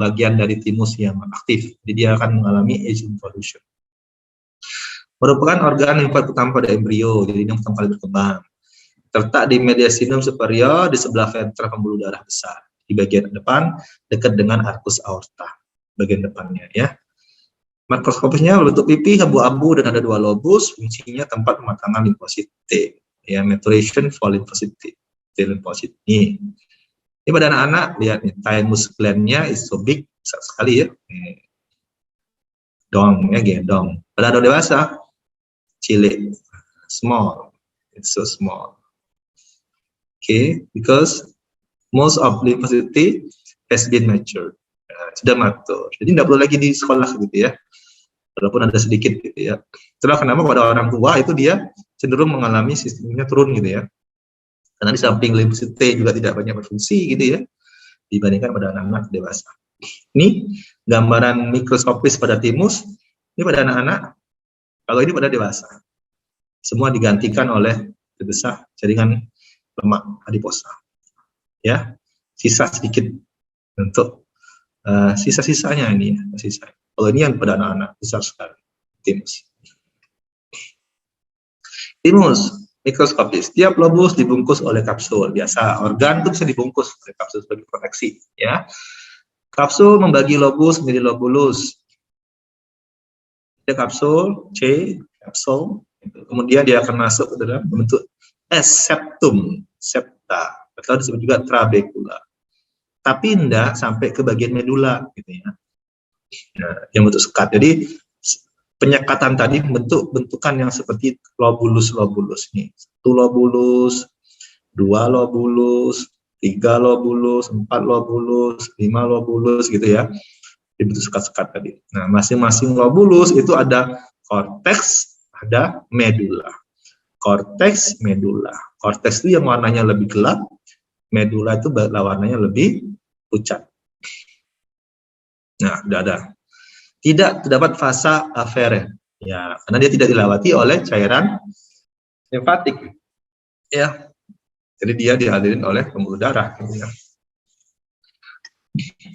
bagian dari timus yang aktif, jadi dia akan mengalami age involution. Merupakan organ limfa utama pada embrio, jadi ini yang pertama kali berkembang. Terletak di mediastinum superior di sebelah ventral pembuluh darah besar, di bagian depan dekat dengan arcus aorta, bagian depannya ya. Makroskopisnya berbentuk pipi abu-abu dan ada 2 lobus, fungsinya tempat pematangan limfosit T, ya, maturation for lymphocyte T limfosit ini. Ini pada anak-anak, lihat nih, thymus gland-nya is so big, besar sekali ya. Dong, ya gendong. Pada orang dewasa, cilik, small, it's so small. Okay, because most of lymphocyte T has been matured, sudah matur. Jadi tidak perlu lagi di sekolah gitu ya, walaupun ada sedikit gitu ya. Itulah kenapa pada orang tua itu dia cenderung mengalami sistemnya turun gitu ya. Karena di samping limfosit T juga tidak banyak berfungsi gitu ya, dibandingkan pada anak-anak dewasa. Ini gambaran mikroskopis pada timus, ini pada anak-anak, kalau ini pada dewasa. Semua digantikan oleh terbesar jaringan lemak adiposa. Ya, sisa sedikit untuk sisa-sisanya ini ya, sisa. Kalau ini yang pada anak-anak besar sekali, timus. Timus mikroskopis, tiap lobus dibungkus oleh kapsul. Biasa organ itu bisa dibungkus oleh kapsul sebagai proteksi ya. Kapsul membagi lobus menjadi lobulus. Ada kapsul C, kapsul, kemudian dia akan masuk ke dalam bentuk septum, septa, atau disebut juga trabecula. Tapi tidak sampai ke bagian medula gitu ya. Nah, yang bentuk sekat. Jadi penyekatan tadi bentukan yang seperti lobulus-lobulus nih. 1 lobulus, 2 lobulus, 3 lobulus, 4 lobulus, 5 lobulus gitu ya. Bentuk sekat-sekat tadi. Nah, masing-masing lobulus itu ada korteks, ada medula. Korteks, medula. Korteks itu yang warnanya lebih gelap, medula itu warnanya lebih pucat. Nah, sudah ada. Tidak terdapat fasa aferen, ya, karena dia tidak dilewati oleh cairan limfatik, ya. Jadi dia dihadirin oleh pembuluh darah, gitu ya.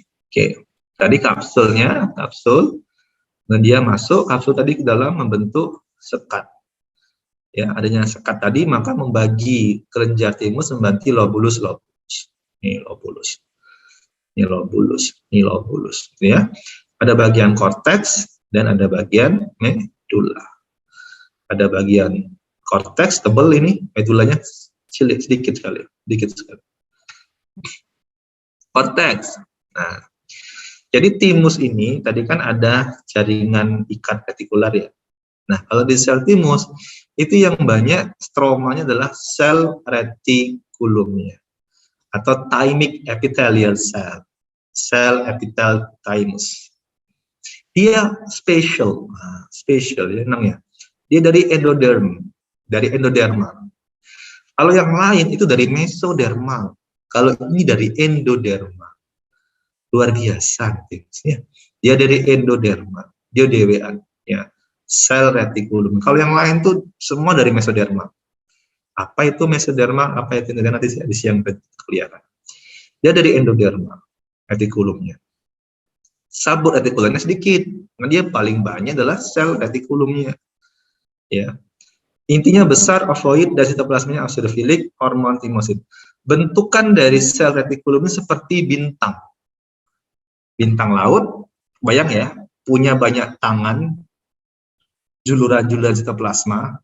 Oke, tadi kapsulnya, dan dia masuk kapsul tadi ke dalam membentuk sekat. Ya, adanya sekat tadi maka membagi kelenjar timus menjadi lobulus. Ini lobulus, ini lobulus, ini lobulus, ya. Ada bagian korteks dan ada bagian medula. Ada bagian korteks tebal ini, medulanya cilik sedikit sekali. Korteks. Nah, jadi timus ini tadi kan ada jaringan ikat retikular ya. Nah, kalau di sel timus itu yang banyak stromanya adalah sel retikulumnya atau thymic epithelial cell, sel epitel thymus. Dia spesial ya namanya. Dia dari endoderma. Kalau yang lain itu dari mesodermal. Kalau ini dari endoderma. Luar biasa ya. Dia dari endoderma. Dia DWA ya. Sel retikulum. Kalau yang lain tuh semua dari mesoderma. Apa itu mesoderma? Apa itu endoderma? Nanti di siang kelihatan. Dia dari endoderma retikulumnya. Sabut retikularnya sedikit, nah dia paling banyak adalah sel retikulumnya. Ya, intinya besar, ovoid, dan sitoplasmanya acidofilik, hormon timosit. Bentukan dari sel retikulum seperti bintang laut. Bayang ya, punya banyak tangan, juluran-juluran sitoplasma.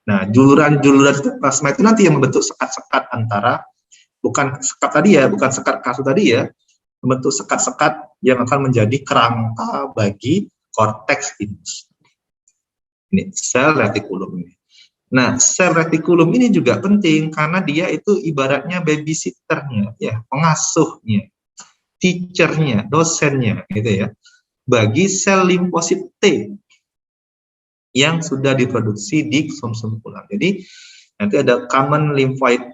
Nah, juluran-juluran sitoplasma itu nanti yang membentuk sekat-sekat antara, bukan sekat tadi ya, bukan sekat kapsul tadi ya. Membentuk sekat-sekat yang akan menjadi kerangka bagi korteks timus. Ini sel retikulum ini. Nah, sel retikulum ini juga penting karena dia itu ibaratnya babysitternya, ya, pengasuhnya, teachernya, dosennya, gitu ya, bagi sel limfosit T yang sudah diproduksi di sumsum tulang. Jadi nanti ada common lymphoid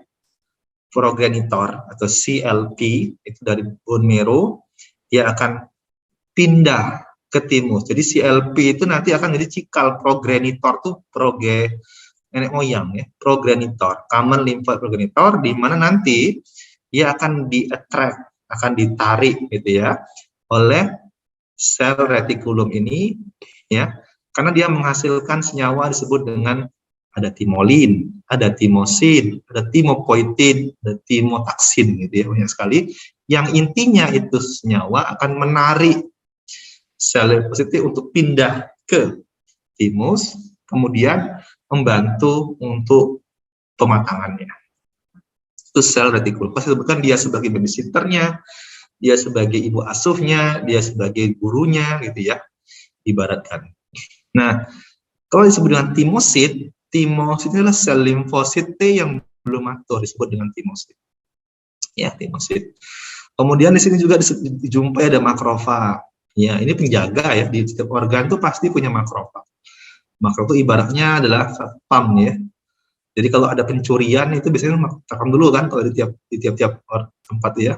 progenitor atau CLP itu dari bone marrow, dia akan pindah ke timus. Jadi CLP itu nanti akan jadi cikal progenitor tuh nenek moyang ya, progenitor, common lymphoid progenitor, di mana nanti dia akan di-attract, akan ditarik gitu ya oleh sel retikulum ini ya, karena dia menghasilkan senyawa disebut dengan ada timolin, ada timosin, ada timopoietin, ada timotaksin gitu ya, banyak sekali. Yang intinya itu senyawa akan menarik sel limfosit untuk pindah ke timus, kemudian membantu untuk pematangannya. Itu sel retikulum. Pasti sebutkan dia sebagai babysitternya, dia sebagai ibu asuhnya, dia sebagai gurunya gitu ya, ibaratkan. Nah, kalau disebut dengan timosit, timosit adalah sel limfosit T yang belum matur, disebut dengan timosit. Ya, timosit. Kemudian di sini juga dijumpai ada makrofag. Ya, ini penjaga ya, di setiap organ itu pasti punya makrofag. Makrofag itu ibaratnya adalah satpam ya. Jadi kalau ada pencurian itu biasanya rekam dulu kan kalau di tiap-tiap tempat ya.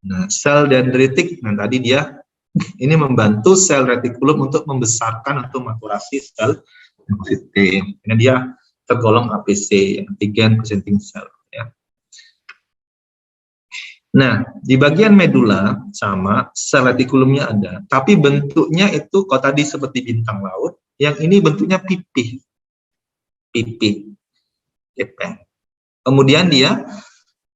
Nah, sel dendritik, nah tadi dia ini membantu sel retikulum untuk membesarkan atau maturasi sel limfosit T. Ini dia tergolong APC, antigen presenting cell ya. Nah, di bagian medula sama sel retikulumnya ada, tapi bentuknya itu kalau tadi seperti bintang laut, yang ini bentuknya pipih. Pipih. Gepeng. Kemudian dia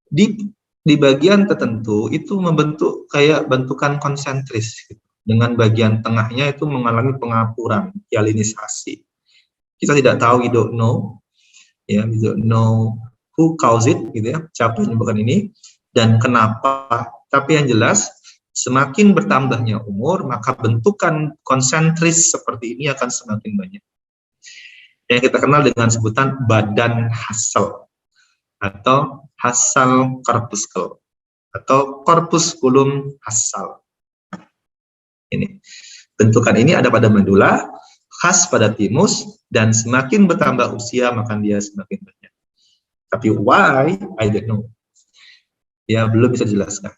di bagian tertentu itu membentuk kayak bentukan konsentris gitu. Dengan bagian tengahnya itu mengalami pengapuran, hyalinisasi. Kita tidak tahu, we don't know ya, we don't know who caused it gitu ya, siapa yang menyebabkan ini dan kenapa. Tapi yang jelas semakin bertambahnya umur maka bentukan konsentris seperti ini akan semakin banyak. Yang kita kenal dengan sebutan badan Hassel atau Hassel corpuscle atau corpusculum Hassel. Ini bentukan ini ada pada medula, khas pada timus, dan semakin bertambah usia maka dia semakin banyak. Tapi why? I don't know. Ya belum bisa dijelaskan.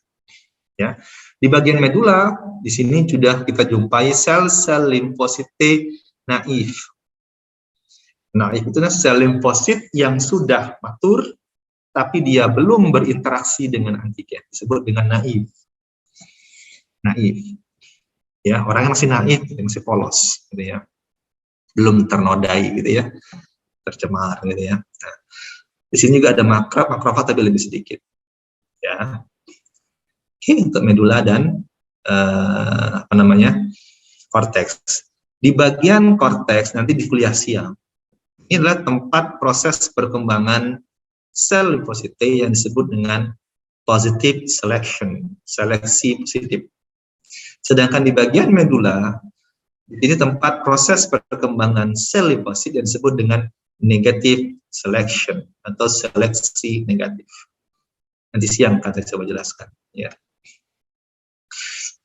Ya di bagian medula di sini sudah kita jumpai sel-sel limfosit T naif. Naif itu sel limfosit yang sudah matur, tapi dia belum berinteraksi dengan antigen, disebut dengan naif. Naif, ya orangnya masih naif, masih polos, gitu ya, belum ternodai, gitu ya, tercemar, gitu ya. Nah, di sini juga ada makrofag tapi lebih sedikit, ya. Oke, untuk medula dan korteks. Di bagian korteks nanti di kuliah siang. Ini adalah tempat proses perkembangan sel limfosit T yang disebut dengan positive selection, seleksi positif. Sedangkan di bagian medula, ini tempat proses perkembangan sel limfosit yang disebut dengan negative selection atau seleksi negatif. Nanti siang akan saya coba jelaskan. Ya.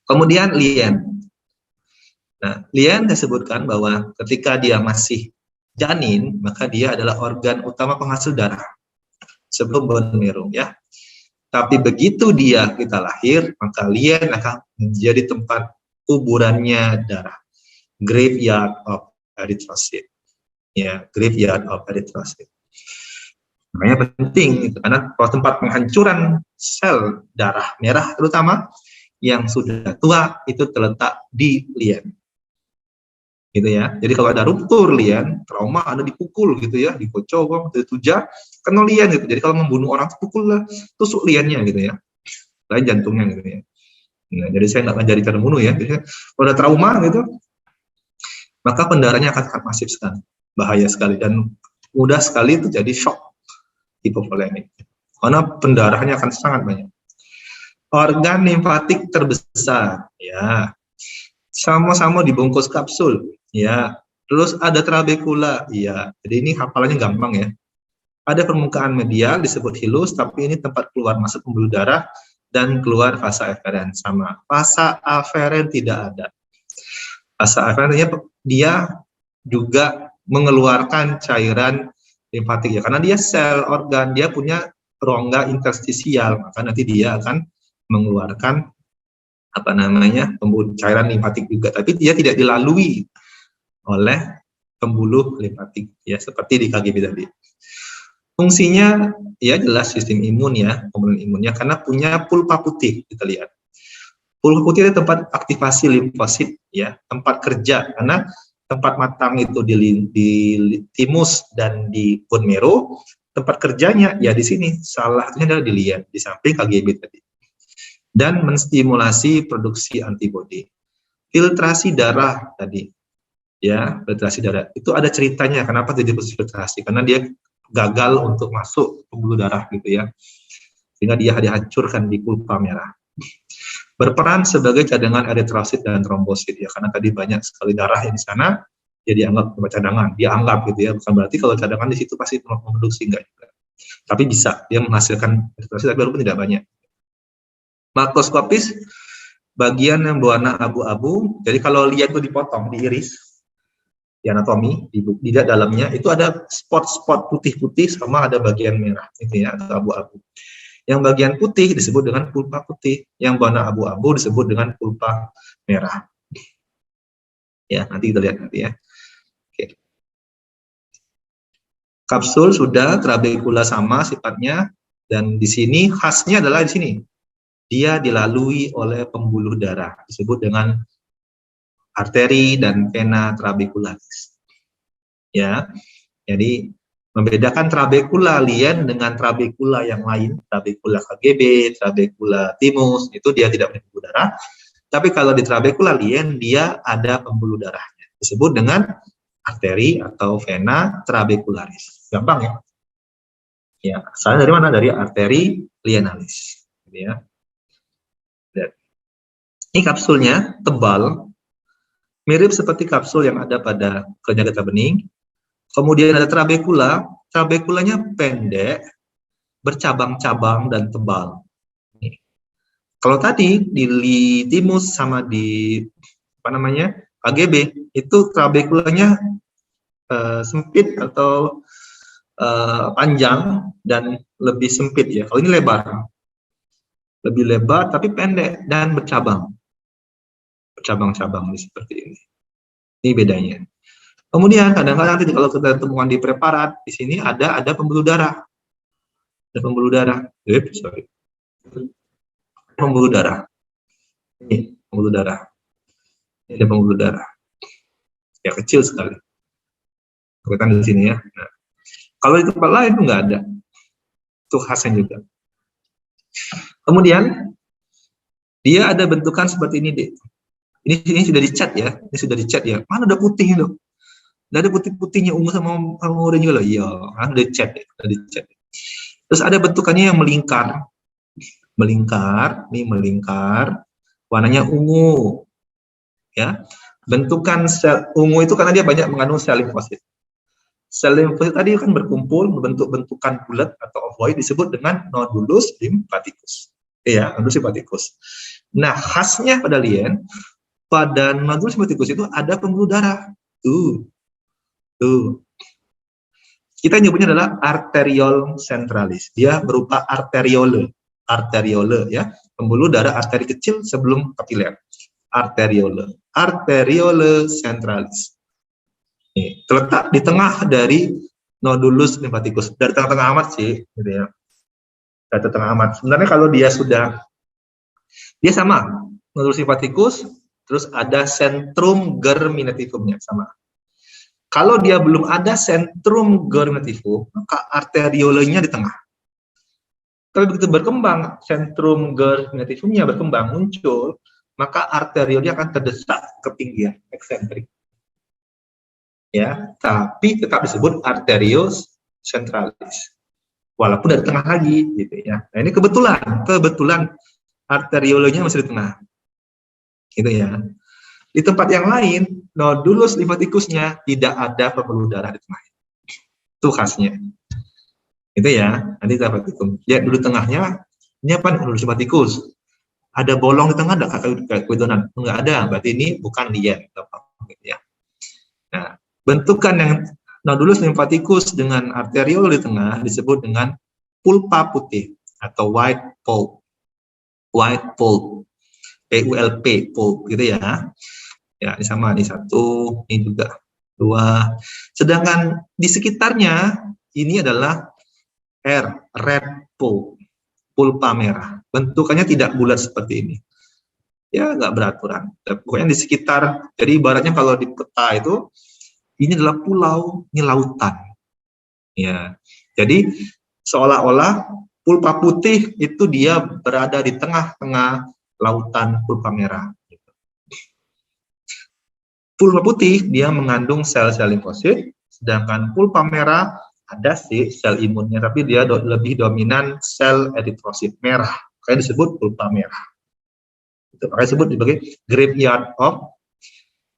Kemudian lien. Nah, lien disebutkan bahwa ketika dia masih janin, maka dia adalah organ utama penghasil darah sebelum bone marrow ya. Tapi begitu kita lahir, maka lien akan menjadi tempat kuburannya darah, graveyard of erythrocyte. Ya, graveyard of erythrocyte. Makanya penting itu karena tempat penghancuran sel darah merah terutama yang sudah tua itu terletak di lien. Gitu ya. Jadi kalau ada ruptur lien, trauma ada dipukul gitu ya, dikocok, dituja, kena lien gitu. Jadi kalau membunuh orang pukul lah, tusuk liennya gitu ya. Lain jantungnya gitu ya. Nah, jadi saya nggak ngajari cara bunuh ya. Jadi, kalau ada trauma gitu, maka pendarahannya akan sangat masif sekali, bahaya sekali dan mudah sekali terjadi shock hipovolemik. Karena pendarahannya akan sangat banyak. Organ limfatik terbesar, ya, sama-sama dibungkus kapsul. Ya, Terus ada trabekula, iya. Jadi ini hafalannya gampang ya. Ada permukaan medial disebut hilus, tapi ini tempat keluar masuk pembuluh darah dan keluar vasa eferen sama. Vasa aferen tidak ada. Vasa aferen dia juga mengeluarkan cairan limfatik ya, karena dia sel organ, dia punya rongga interstisial, maka nanti dia akan mengeluarkan cairan limfatik juga, tapi dia tidak dilalui oleh pembuluh limfatik ya, seperti di KGB tadi. Fungsinya ya jelas sistem imun ya, komponen imunnya, karena punya pulpa putih, kita lihat. Pulpa putih itu tempat aktivasi limfosit ya, tempat kerja, karena tempat matang itu di timus dan di bone marrow, tempat kerjanya ya di sini, salah satunya adalah dilihat di samping KGB tadi. Dan menstimulasi produksi antibodi. Filtrasi darah tadi, ya, filtrasi darah itu ada ceritanya kenapa terjadi proses filtrasi, karena dia gagal untuk masuk pembuluh darah gitu ya, sehingga dia dihancurkan di pulpa merah. Berperan sebagai cadangan eritrosit dan trombosit ya, karena tadi banyak sekali darah yang di sana, jadi dianggap cadangan, dia anggap gitu ya, bukan berarti kalau cadangan di situ pasti memproduksi, enggak juga, tapi bisa dia menghasilkan eritrosit, tapi walaupun tidak banyak. Makroskopis, bagian yang berwarna abu-abu, jadi kalau lihat itu dipotong, diiris, di anatomi, di dalamnya itu ada spot-spot putih-putih sama ada bagian merah, gitu ya, atau abu-abu. Yang bagian putih disebut dengan pulpa putih, yang warna abu-abu disebut dengan pulpa merah. Ya, nanti kita lihat nanti ya. Oke. Kapsul sudah, trabekula sama sifatnya, dan di sini khasnya adalah di sini. Dia dilalui oleh pembuluh darah, disebut dengan arteri dan vena trabekularis. Ya, jadi membedakan trabekula lien dengan trabekula yang lain, trabekula KGB, trabekula timus, itu dia tidak punya pembuluh darah. Tapi kalau di trabekula lien, dia ada pembuluh darahnya. Disebut dengan arteri atau vena trabekularis. Gampang ya? Ya, asalnya dari mana? Dari arteri lienalis. Ya. Ini kapsulnya tebal, mirip seperti kapsul yang ada pada kelenjar getah bening. Kemudian ada trabekula, trabekulanya pendek, bercabang-cabang dan tebal. Nih. Kalau tadi di timus sama di KGB itu trabekulanya sempit atau panjang dan lebih sempit ya. Kalau ini lebar, lebih lebar tapi pendek dan bercabang, bercabang-cabang seperti ini. Ini bedanya. Kemudian kadang-kadang kalau kita temukan di preparat, di sini ada pembuluh darah. Ada pembuluh darah. Pembuluh darah. Ini pembuluh darah. Ini ada pembuluh darah. Ya kecil sekali. Kelihatan di sini ya. Nah, kalau di tempat lain itu nggak ada. Itu khasnya juga. Kemudian dia ada bentukan seperti ini, Dek. Ini sudah dicat ya. Ini sudah dicat ya. Mana ada putih itu? Ada putih-putihnya, ungu sama oranye juga loh. Iya, ada cat, ada cat. Terus ada bentukannya yang melingkar, nih melingkar, warnanya ungu, ya. Bentukan sel ungu itu karena dia banyak mengandung sel limfosit. Sel limfosit tadi kan berkumpul membentuk bentukan bulat atau ovoid disebut dengan nodulus limfaticus. Ya, nodulus limfaticus. Nah, khasnya pada lien, pada nodulus limfaticus itu ada pembuluh darah. Tuh. Kita nyebutnya adalah arteriol centralis. Dia berupa arteriole ya, pembuluh darah arteri kecil sebelum kapiler. Arteriole centralis. Ini terletak di tengah dari nodulus limfaticus. Dari tengah-tengah amat sih, gitu ya. Dari tengah amat. Sebenarnya kalau dia sama, nodulus limfaticus, terus ada sentrum germinativumnya sama. Kalau dia belum ada sentrum germinativum, maka arteriolenya di tengah. Tapi begitu berkembang, sentrum germinativumnya berkembang, muncul, maka arteriolnya akan terdesak ke pinggiran, eksentrik. Ya, tapi tetap disebut arterios centralis. Walaupun dari tengah lagi, gitu ya. Nah, ini kebetulan arteriolenya masih di tengah. Gitu ya. Di tempat yang lain, nodulus limfatikusnya tidak ada pembuluh darah di tengah. Itu khasnya. Itu ya, nanti kita praktikum. Lihat dulu tengahnya, ini apa? Nodulus limfatikus. Ada bolong di tengah, ada kayak kuidonan? Enggak ada, berarti ini bukan lien. Gitu ya. Nah, bentukan yang nodulus limfatikus dengan arteriol di tengah disebut dengan pulpa putih atau white pulp. White pulp. PULP, pulp gitu ya. Ya, ini sama, ini satu, ini juga dua. Sedangkan di sekitarnya ini adalah red pulp, pulpa merah. Bentukannya tidak bulat seperti ini. Ya, nggak beraturan. Pokoknya di sekitar, jadi ibaratnya kalau di peta itu, ini adalah pulau, ini lautan. Ya, jadi seolah-olah pulpa putih itu dia berada di tengah-tengah lautan pulpa merah. Pulpa putih dia mengandung sel-sel limfosit, sedangkan pulpa merah ada sih sel imunnya, tapi dia lebih dominan sel eritrosit merah, makanya disebut pulpa merah. Itu makanya disebut sebagai graveyard of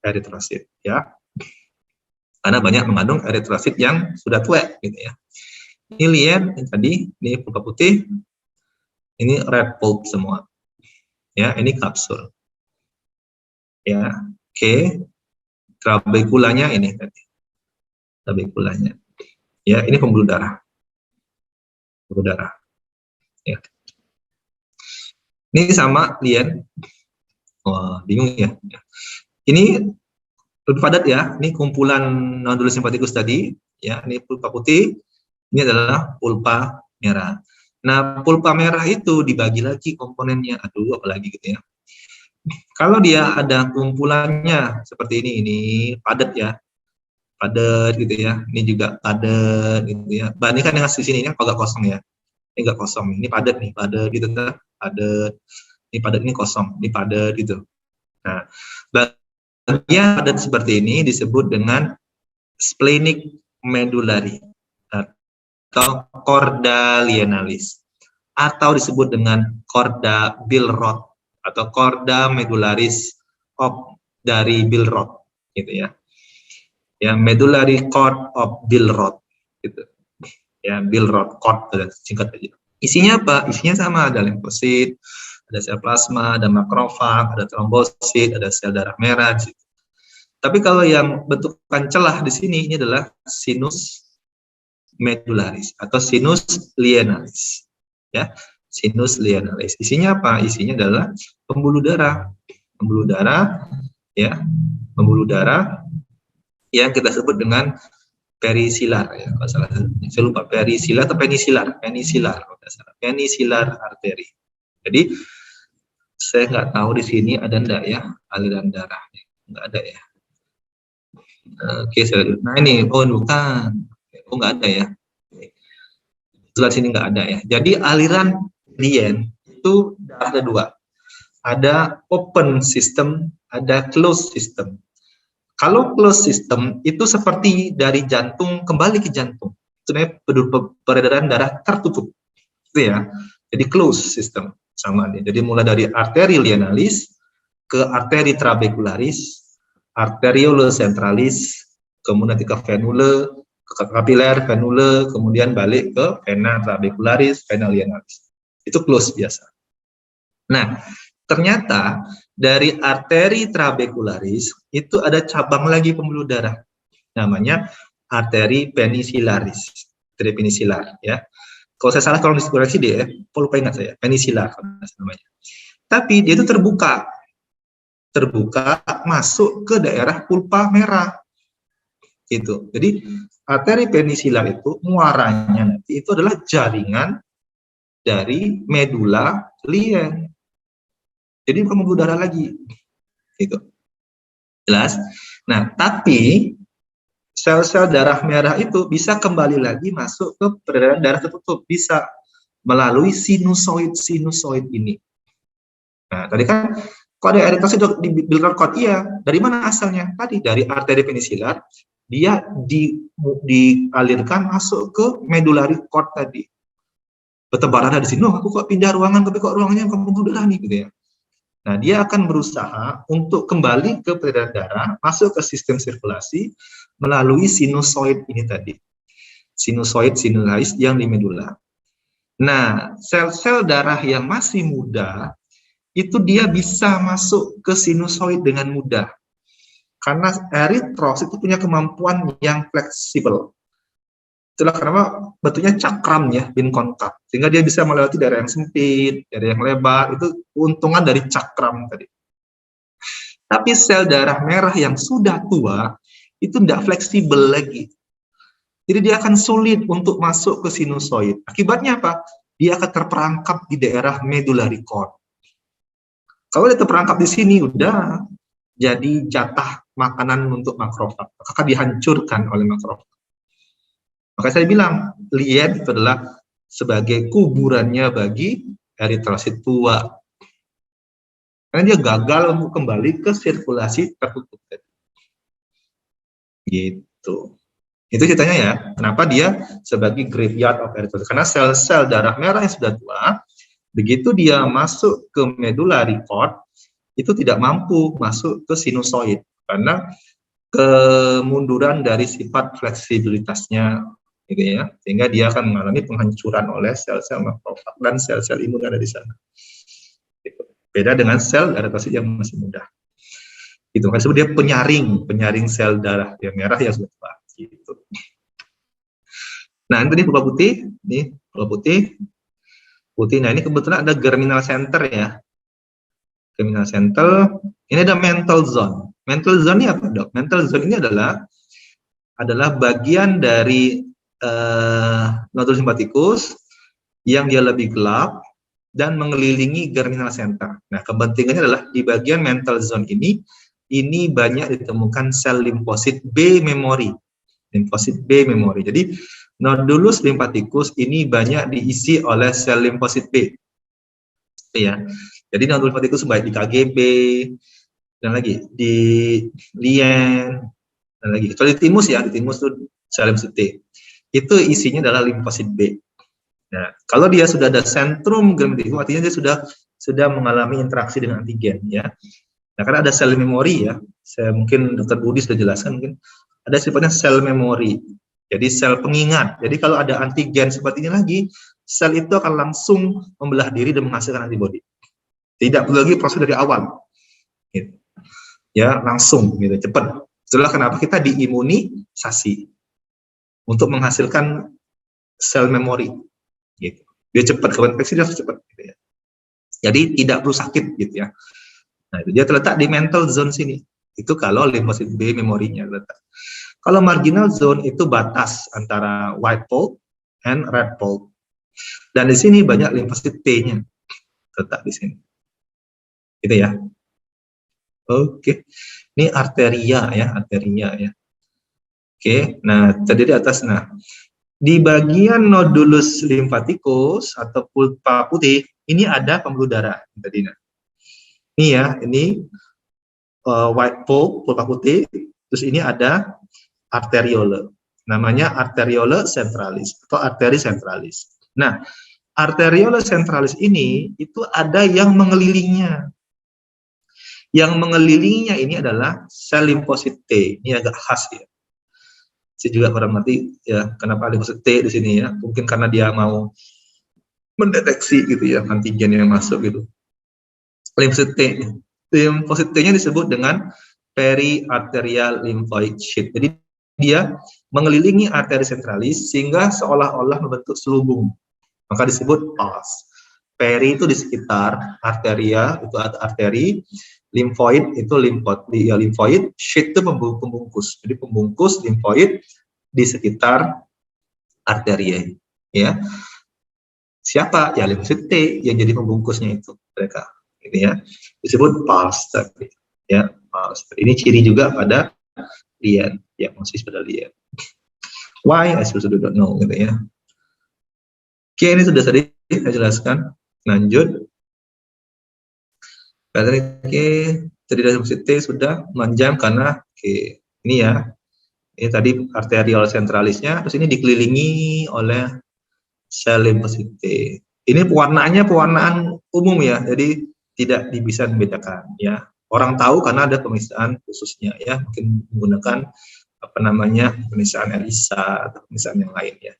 eritrosit, ya. Karena banyak mengandung eritrosit yang sudah tua, gitu ya. Ini lihat ini tadi, ini pulpa putih, ini red pulp semua, ya. Ini kapsul, ya. Oke. Trabekulanya ini tadi, trabekulanya, ya ini pembuluh darah, ya. Ini sama lien, wah bingung ya. Ini lebih padat ya, ini kumpulan nodulus limfatikus tadi, ya ini pulpa putih, ini adalah pulpa merah. Nah pulpa merah itu dibagi lagi komponennya, aduh apalagi gitu ya. Kalau dia ada kumpulannya seperti ini padat ya, padat gitu ya, ini juga padat gitu ya. Bandingkan dengan sisi ini agak kosong ya, ini enggak kosong, ini padat nih, padat gitu kan, padat, ini padat, ini kosong, ini padat gitu. Nah, bagian padat seperti ini disebut dengan splenic medullary atau chorda lienalis, atau disebut dengan chorda Billroth atau chorda medullaris of dari Billroth gitu ya. Ya, medullary cord of Billroth gitu. Ya, Billroth cord singkat aja. Isinya apa? Isinya sama, ada limfosit, ada sel plasma, ada makrofag, ada trombosit, ada sel darah merah gitu. Tapi kalau yang bentukan celah di sini ini adalah sinus medullaris atau sinus lienalis. Ya, sinus lienalis. Isinya apa? Isinya adalah pembuluh darah. Pembuluh darah, ya, pembuluh darah yang kita sebut dengan perisilar, ya, kalau salah, saya lupa perisilar atau penisilar, kalau tidak salah, penisilar arteri. Jadi saya nggak tahu di sini ada enggak ya aliran darah, nggak ada ya. Oke, nah ini, oh bukan, oh nggak ada ya. Sebelah sini nggak ada ya. Jadi aliran lien itu ada dua, ada open system, ada closed system. Kalau closed system itu seperti dari jantung kembali ke jantung, sebenarnya peredaran darah tertutup, itu ya. Jadi closed system sama dia. Jadi mulai dari arteri lienalis ke arteri trabecularis, arteriole centralis, kemudian ke venule, ke kapiler, venule, kemudian balik ke vena trabecularis, vena lienalis. Itu closed biasa. Nah, ternyata dari arteri trabecularis itu ada cabang lagi pembuluh darah, namanya arteri penisilaris, arteri penisilar ya. Kalau saya salah kalau dikoreksi deh, lupa ingat saya, penisilar namanya. Tapi dia itu terbuka masuk ke daerah pulpa merah, gitu. Jadi arteri penisilar itu muaranya nanti itu adalah jaringan dari medula lien. Jadi bukan pembuluh darah lagi, gitu. Jelas? Nah, tapi sel-sel darah merah itu bisa kembali lagi masuk ke peredaran darah tertutup, bisa melalui sinusoid ini. Nah, tadi kan kok ada eritrosit di Billroth cord, iya. Dari mana asalnya? Tadi dari arteri penisilar, dia dialirkan masuk ke medullary cord tadi. Bertebaran di sini, aku kok pindah ruangan, tapi kok ruangannya bukan pembuluh darah nih, gitu ya. Nah, dia akan berusaha untuk kembali ke peredaran darah, masuk ke sistem sirkulasi melalui sinusoid ini tadi. Sinusoid sinulais yang di medula. Nah, sel-sel darah yang masih muda, itu dia bisa masuk ke sinusoid dengan mudah. Karena eritrosit itu punya kemampuan yang fleksibel. Itulah kenapa bentuknya cakram ya, binkonkav. Sehingga dia bisa melewati daerah yang sempit, daerah yang lebar, itu keuntungan dari cakram tadi. Tapi sel darah merah yang sudah tua, itu tidak fleksibel lagi. Jadi dia akan sulit untuk masuk ke sinusoid. Akibatnya apa? Dia akan terperangkap di daerah medullary cord. Kalau dia terperangkap di sini, udah jadi jatah makanan untuk makrofag. Maka dihancurkan oleh makrofag. Maka saya bilang, lien itu adalah sebagai kuburannya bagi eritrosit tua. Karena dia gagal untuk kembali ke sirkulasi tertutup. Gitu. Itu ceritanya ya, kenapa dia sebagai graveyard of erythrocytes. Karena sel-sel darah merah yang sudah tua, begitu dia masuk ke medullary cord, itu tidak mampu masuk ke sinusoid. Karena kemunduran dari sifat fleksibilitasnya, gitu ya, sehingga dia akan mengalami penghancuran oleh sel-sel makrofag dan sel-sel imun yang ada di sana. Gitu. Beda dengan sel eritrosit yang masih muda. Itu kan sebenarnya penyaring sel darah yang merah yang sudah tua. Gitu. Nah, ini pulpa putih, putih. Nah, ini kebetulan ada germinal center ya. Germinal center. Ini ada mental zone. Mental zone ini apa, Dok? Mental zone ini adalah bagian dari nodus simpatikus yang dia lebih gelap dan mengelilingi germinal center. Nah, kepentingannya adalah di bagian mental zone ini banyak ditemukan sel limfosit B memori. Limfosit B memori. Jadi, nodulus limfatikus ini banyak diisi oleh sel limfosit B. Ya. Jadi, nodulus limfatikus baik di KGB, dan lagi di lien, dan lagi. Kalau di timus ya, di timus itu sel limfosit T. Itu isinya adalah limfosit B. Nah, kalau dia sudah ada sentrum germinal, artinya dia sudah mengalami interaksi dengan antigen ya. Nah, karena ada sel memori ya, mungkin Dr. Budi sudah jelaskan, mungkin ada sifatnya sel memori, jadi sel pengingat. Jadi kalau ada antigen seperti ini lagi, sel itu akan langsung membelah diri dan menghasilkan antibodi. Tidak perlu lagi proses dari awal, gitu. Ya langsung, gitu, cepat. Itulah kenapa kita diimunisasi untuk menghasilkan sel memori, gitu. Dia cepat, kalau infeksi dia cepat, gitu ya. Jadi tidak perlu sakit, gitu ya. Nah, itu dia terletak di mental zone sini. Itu kalau limfosit B memorinya terletak. Kalau marginal zone itu batas antara white pulp and red pulp. Dan di sini banyak limfosit T-nya terletak di sini. Gitu ya. Oke. Ini arteria ya, Oke. Nah, tadi di atas. Nah, di bagian nodulus limfatikus atau pulpa putih, ini ada pembuluh darah tadi. Ini ya, ini white pulp, pulpa putih, terus ini ada arteriole. Namanya arteriole centralis atau arteri centralis. Nah, arteriole centralis ini itu ada yang mengelilinginya. Yang mengelilinginya ini adalah sel limfosit T. Ini agak khas ya. Saya juga kurang ngerti ya kenapa limfosit T di sini ya. Mungkin karena dia mau mendeteksi gitu ya antigen yang masuk gitu. Limfosit T. Limfosit T-nya disebut dengan periarterial lymphoid sheath. Jadi dia mengelilingi arteri centralis sehingga seolah-olah membentuk selubung. Maka disebut pars. Peri itu di sekitar, arteria itu arteri, lymphoid itu lymphoid, sheath itu pembungkus. Jadi pembungkus lymphoid di sekitar arteria. Ya. Siapa? Ya limfosit T yang jadi pembungkusnya itu mereka. Gitu ya, disebut pars tadi ya, pars. Ini ciri juga pada lien, diagnosis pada lien. Why? I still don't know gitu ya. Oke, ini sudah tadi saya jelaskan. Lanjut. Oke, tadi dari T sudah memanjang karena ini ya. Ini tadi arterial centralisnya, terus ini dikelilingi oleh sel limfosit T. Ini pewarnaannya pewarnaan umum ya. Jadi tidak bisa membedakan ya. Orang tahu karena ada pemeriksaan khususnya ya, mungkin menggunakan apa namanya pemeriksaan ELISA atau pemeriksaan yang lain ya.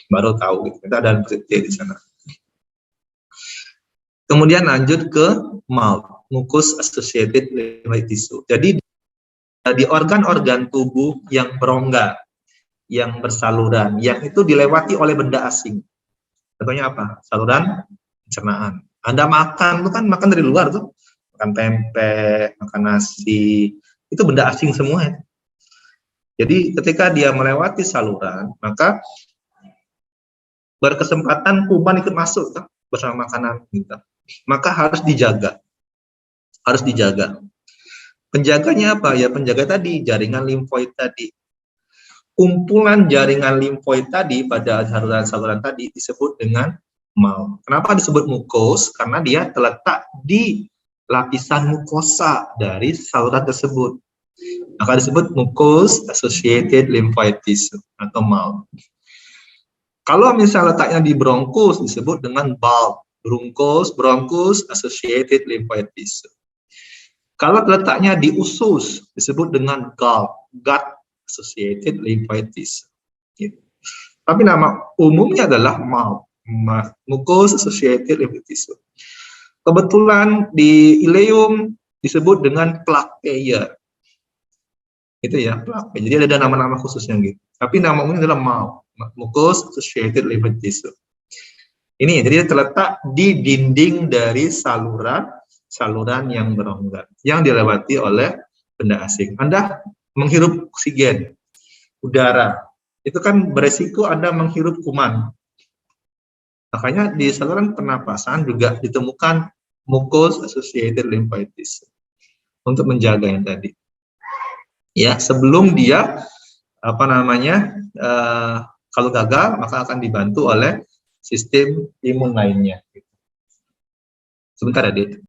Baru tahu gitu. Kita ada peneliti di sana. Kemudian lanjut ke MALT, mucus associated lymphatic tissue. Jadi di organ-organ tubuh yang berongga, yang bersaluran, yang itu dilewati oleh benda asing. Contohnya apa? Saluran pencernaan. Anda makan itu kan makan dari luar tuh, makan tempe, makan nasi, itu benda asing semua ya. Jadi ketika dia melewati saluran, maka berkesempatan kuman ikut masuk tuh, bersama makanan gitu. Maka harus dijaga. Harus dijaga. Penjaganya apa? Ya penjaga tadi, jaringan limfoid tadi. Kumpulan jaringan limfoid tadi pada saluran-saluran tadi disebut dengan MALT. Kenapa disebut mukos? Karena dia terletak di lapisan mukosa dari saluran tersebut. Maka disebut mucus associated lymphoid tissue atau MALT. Kalau misalnya letaknya di bronkus disebut dengan bulb, bronchus associated lymphoid tissue. Kalau letaknya di usus disebut dengan gut associated lymphoid tissue. Gitu. Tapi nama umumnya adalah MALT, mucus associated lymphoid tissue. Kebetulan di ileum disebut dengan plaque payer. Itu ya, plaque. Jadi ada nama-nama khususnya gitu. Tapi nama umumnya adalah MALT, mucus associated lymphoid tissue. Ini jadi terletak di dinding dari saluran yang berongga yang dilewati oleh benda asing. Anda menghirup oksigen, udara, itu kan beresiko Anda menghirup kuman. Makanya di saluran pernapasan juga ditemukan mucus associated lymphoid tissue untuk menjaga yang tadi. Ya, sebelum dia apa namanya kalau gagal maka akan dibantu oleh sistem imun lainnya. Sebentar, Adik.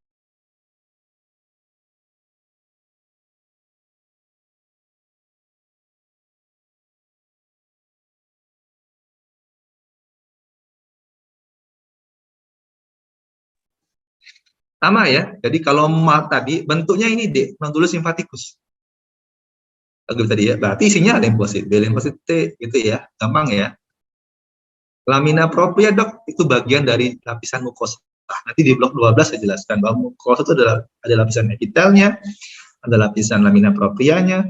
Sama ya, jadi kalau MALT tadi bentuknya ini dek, nodulus limfaticus. Tadi ya, berarti isinya limfosit B, limfosit T gitu ya, gampang ya. Lamina propria dok, itu bagian dari lapisan mukosa. Nanti di blok 12 saya jelaskan bahwa mukosa itu ada lapisan epitelnya, ada lapisan lamina proprianya,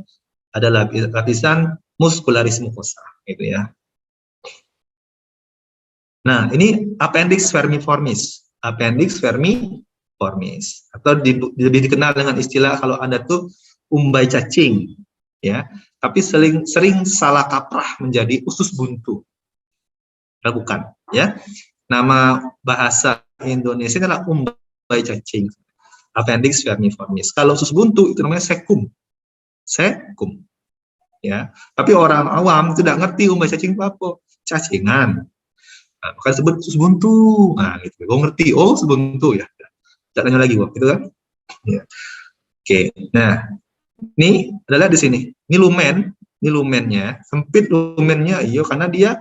ada lapisan muscularis mucosa gitu ya. Nah, ini appendix vermiformis. Appendix vermiformis atau lebih dikenal dengan istilah kalau Anda tuh umbai cacing ya. Tapi sering salah kaprah menjadi usus buntu. Nah, bukan ya. Nama bahasa Indonesia adalah umbai cacing. Appendix vermiformis. Kalau usus buntu itu namanya sekum. Sekum. Ya. Tapi orang awam tidak ngerti umbai cacing itu apa. Cacingan. Nah, maka disebut usus buntu. Nah, gitu. Gue ngerti. Oh, usus buntu ya. Tidak tanya lagi, gitu kan? Ya. Oke. Nah, ini adalah di sini. Ini lumen. Ini lumennya. Sempit lumennya, iya, karena dia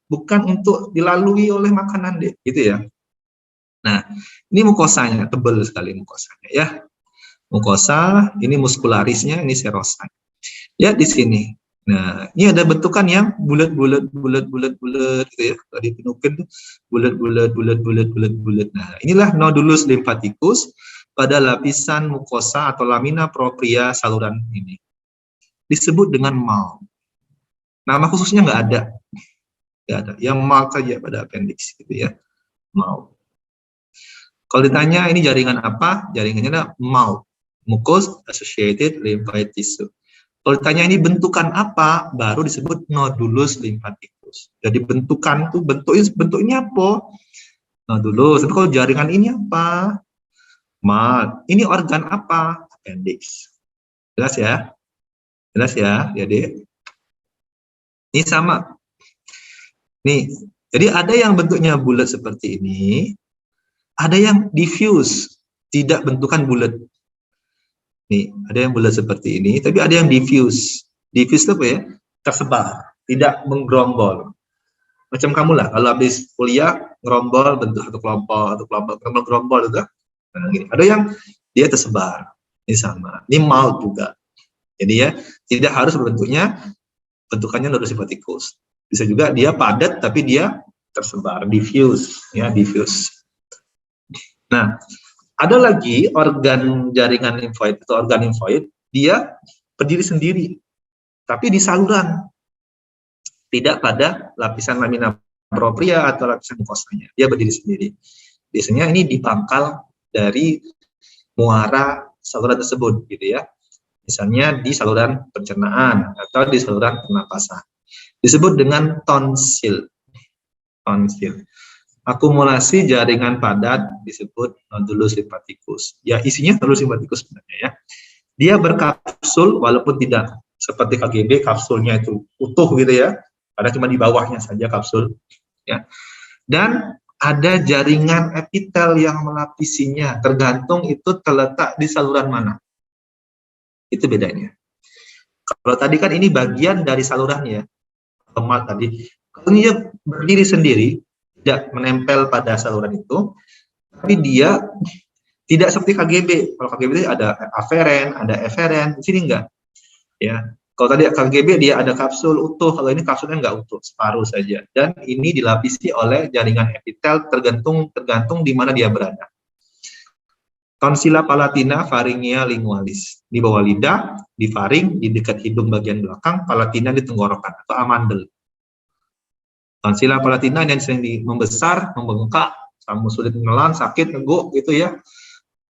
bukan untuk dilalui oleh makanan deh, gitu ya. Nah, ini mukosanya, tebal sekali mukosanya ya. Mukosa, ini muskularisnya, ini serosa. Ya di sini. Nah, ini ada bentukan yang bulat-bulat gitu ya. Tadi pinupin tuh bulat-bulat. Nah, inilah nodulus limfaticus pada lapisan mukosa atau lamina propria saluran ini. Disebut dengan MALT. Nama khususnya nggak ada. Nggak ada. Yang MALT saja pada appendix gitu ya. MALT. Kalau ditanya ini jaringan apa? Jaringannya adalah MALT, mucus associated lymphoid tissue. Kalau ditanya ini bentukan apa, baru disebut nodulus limfaticus. Jadi bentukan tuh bentuknya apa? Nodulus. Tapi kalau jaringan ini apa? MALT. Ini organ apa? Appendix. Jelas ya? Jelas ya, jadi ini sama. Nih, jadi ada yang bentuknya bulat seperti ini, ada yang diffuse, tidak bentukan bulat. Nih, ada yang bulat seperti ini, tapi ada yang diffuse. Diffuse itu apa ya? Tersebar, tidak menggerombol. Macam kamu lah, kalau habis kuliah, ngerombol bentuk satu kelompok, gerombol itu. Nah, gini. Ada yang dia tersebar, ini sama, ini mild juga. Jadi ya tidak harus bentukannya nodosimpatikus. Bisa juga dia padat tapi dia tersebar, diffuse, ya diffuse. Nah, ada lagi organ jaringan limfoid atau organ limfoid, dia berdiri sendiri, tapi di saluran, tidak pada lapisan lamina propria atau lapisan mukosanya. Dia berdiri sendiri. Biasanya ini di pangkal dari muara saluran tersebut, gitu ya. Misalnya di saluran pencernaan atau di saluran pernapasan. Disebut dengan tonsil. Tonsil. Akumulasi jaringan padat disebut nodulus limfaticus. Ya, isinya nodulus limfaticus sebenarnya ya. Dia berkapsul walaupun tidak seperti KGB kapsulnya itu utuh gitu ya. Ada cuma di bawahnya saja kapsul ya. Dan ada jaringan epitel yang melapisinya, tergantung itu terletak di saluran mana. Itu bedanya. Kalau tadi kan ini bagian dari salurannya. Lemak tadi. Kalau ini dia berdiri sendiri, tidak menempel pada saluran itu, tapi dia tidak seperti KGB. Kalau KGB itu ada aferen, ada eferen, di sini enggak. Ya, kalau tadi KGB dia ada kapsul utuh, kalau ini kapsulnya enggak utuh, separuh saja. Dan ini dilapisi oleh jaringan epitel tergantung di mana dia berada. Tonsila palatina, faringia lingualis. Di bawah lidah, di faring, di dekat hidung bagian belakang, palatina di tenggorokan atau amandel. Tonsila palatina yang sering membesar, membengkak, kamu sulit menelan, sakit, ngeguk gitu ya.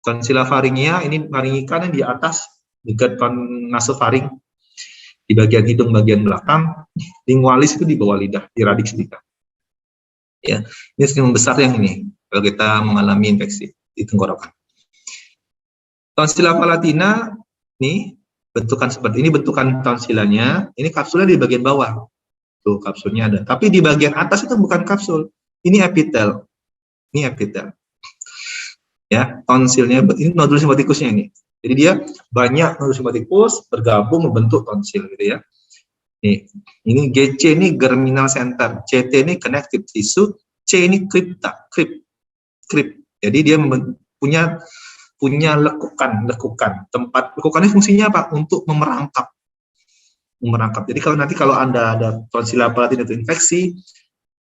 Tonsila faringia, ini faringika di atas, dekat nasofaring, di bagian hidung bagian belakang. Lingualis itu di bawah lidah, di radix lidah. Ya, ini sering membesar yang ini, kalau kita mengalami infeksi di tenggorokan. Tonsila palatina, nih bentukan seperti ini, bentukan tonsilanya, ini kapsulnya di bagian bawah. Tuh kapsulnya ada, tapi di bagian atas itu bukan kapsul, ini epitel, ya. Tonsilnya ini nodulus simpatikusnya ini, jadi dia banyak nodulus simpatikus bergabung membentuk tonsil gitu ya. Nih, ini GC ini germinal center, CT ini connective tissue, C ini crypta, crypt. Jadi dia punya lekukan tempat. Lekukannya fungsinya apa? Untuk memerangkap. Jadi kalau Anda ada tonsila palatina itu infeksi,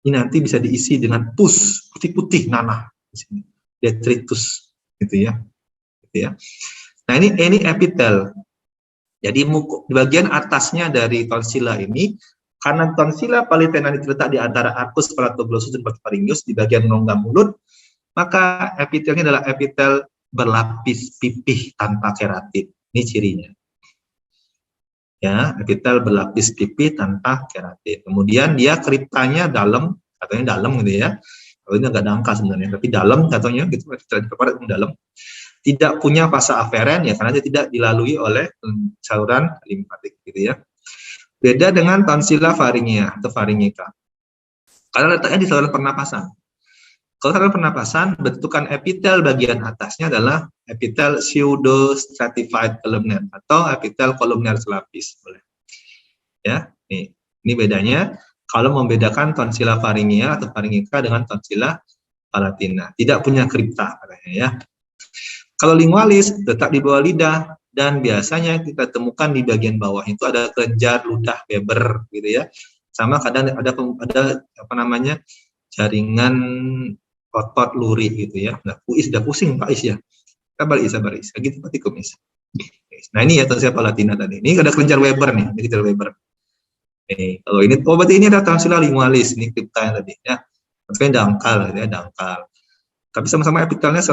ini nanti bisa diisi dengan pus putih-putih nanah di sini, detritus gitu ya. Nah, ini epitel. Jadi di bagian atasnya dari tonsila ini, karena tonsila palatina ini terletak di antara arcus palatoglossus dan pharyngeus di bagian rongga mulut, maka epitelnya adalah epitel berlapis pipih tanpa keratin. Ini cirinya. Ya, epitel berlapis pipih tanpa keratin. Kemudian dia kriptanya dalam, katanya dalam gitu ya. Kalau ini agak dangkal sebenarnya, tapi dalam katanya gitu, dalam. Tidak punya fasa aferen ya, karena dia tidak dilalui oleh saluran limfatik gitu ya. Beda dengan tonsila faringia atau faringika. Karena letaknya di saluran pernapasan. Kalau saluran pernapasan, bentukan epitel bagian atasnya adalah epitel pseudo-stratified columnar atau epitel kolumner selapis. Ya, ini bedanya. Kalau membedakan tonsila faringia atau faringika dengan tonsila palatina, tidak punya kripta katanya ya. Kalau lingualis letak di bawah lidah dan biasanya kita temukan di bagian bawah itu ada kelenjar ludah Weber gitu ya. Sama kadang ada apa namanya jaringan otot luri gitu ya. Nah, udah pusing Pak Is ya. Sabar Is. Gitu Pak Tikumis. Nah, ini ya tonsila palatina tadi. Ini ada kelenjar Weber nih, ini kelenjar Weber. Kalau ini berarti ini ada tonsila lingualis, ini kripta yang tadi ya. Maksudnya dangkal ya, dangkal. Tapi sama-sama epitelnya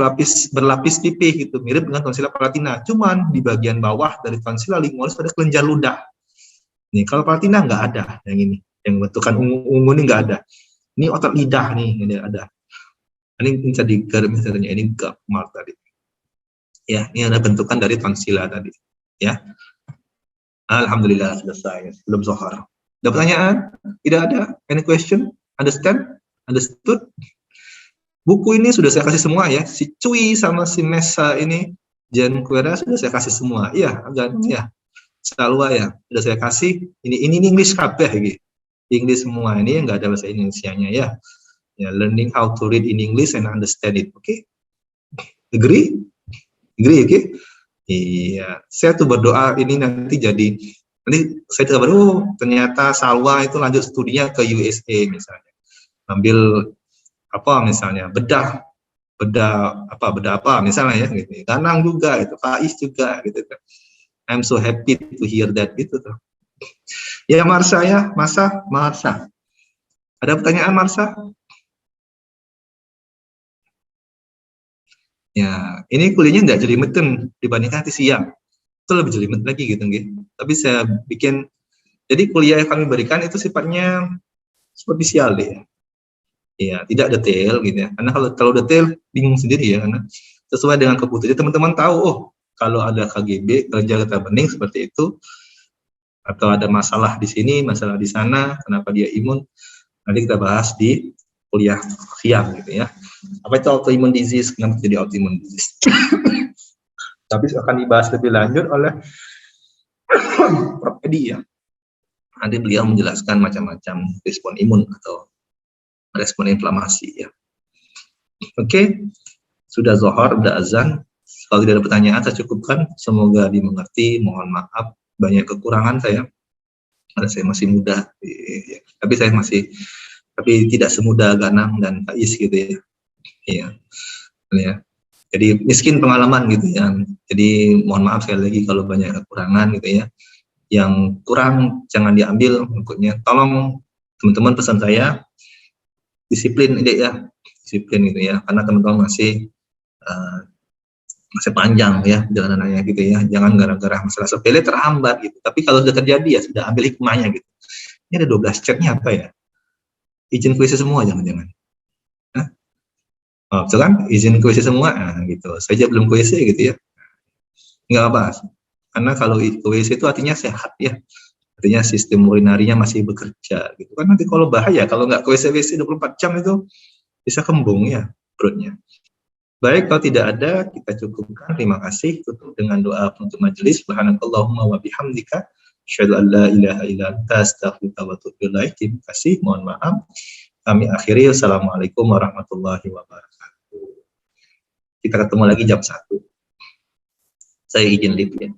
berlapis pipih gitu, mirip dengan tonsila palatina. Cuman di bagian bawah dari tonsila lingualis ada kelenjar ludah. Nih, kalau palatina nggak ada yang ini. Yang bentukan ungu ini nggak ada. Ini otot lidah nih, ini ada. Ini tadi misalnya ini mal tadi. Ya, ini ada bentukan dari tonsila tadi. Ya. Alhamdulillah selesai. Belum zohar. Ada pertanyaan? Tidak ada? Any question? Understand? Understood? Buku ini sudah saya kasih semua ya. Si Cui sama si Mesa ini, Jan Kuera sudah saya kasih semua. Iya, agak ya. Selalu ya. Sudah saya kasih. Ini English kabeh gitu. English semua ini enggak ada bahasa Indonesianya ya. Ya, learning how to read in English and understand it. Oke. Agree? Agree, oke? Iya, saya tuh berdoa ini nanti saya coba ternyata Salwa itu lanjut studinya ke USA misalnya. Ambil apa misalnya, bedah apa misalnya ya gitu. Danang juga itu, Faiz juga gitu kan. I'm so happy to hear that gitu tuh. Ya Marsha ya, Marsha. Ada pertanyaan Marsha? Ya, ini kuliahnya nggak jelimeten dibandingkan nanti siang. Itu lebih jelimet lagi gitu, gitu. Tapi saya bikin, jadi kuliah yang kami berikan itu sifatnya superficial deh. Ya, tidak detail gitu ya. Karena kalau detail bingung sendiri ya, karena sesuai dengan kebutuhan. Jadi teman-teman tahu, oh kalau ada KGB, kerja bening seperti itu, atau ada masalah di sini, masalah di sana, kenapa dia imun, nanti kita bahas di kuliah siang gitu ya. Apa itu autoimmune disease, kenapa jadi autoimmune disease. Tapi akan dibahas lebih lanjut oleh Prof. Edi ya. Nanti beliau menjelaskan macam-macam respon imun atau respon inflamasi ya. Oke, sudah zuhur, sudah azan. Kalau tidak ada pertanyaan saya cukupkan. Semoga dimengerti. Mohon maaf banyak kekurangan saya. Karena saya masih muda, ya. Tapi tidak semudah Ganang dan Faiz gitu ya. Iya. Ya. Jadi miskin pengalaman gitu ya. Jadi mohon maaf sekali lagi kalau banyak kekurangan gitu ya. Yang kurang jangan diambil maksudnya. Tolong teman-teman, pesan saya disiplin ide ya. Disiplin gitu ya. Karena teman-teman masih panjang ya jalanannya gitu ya. Jangan gara-gara masalah sepele terhambat gitu. Tapi kalau sudah terjadi ya sudah ambil hikmahnya gitu. Ini ada 12 chatnya apa ya? Izin kuisi semua jangan-jangan. Oh, betul kan? Izin kuisi semua, gitu. Saya aja belum kuisi gitu ya. Nggak apa. Karena kalau kuisi itu artinya sehat ya. Artinya sistem urinarinya masih bekerja gitu kan. Nanti kalau bahaya, kalau nggak kuisi 24 jam itu bisa kembung ya perutnya. Baik, kalau tidak ada, kita cukupkan. Terima kasih. Tutup dengan doa penutup majelis. Subhanakallahumma wa bihamdika. Asyhadu an la ilaha illa anta astaghfiruka wa atubu ilaik. Terima kasih. Mohon maaf. Kami akhiri. Assalamualaikum warahmatullahi wabarakatuh. Kita ketemu lagi jam 1. Saya izin lift ya.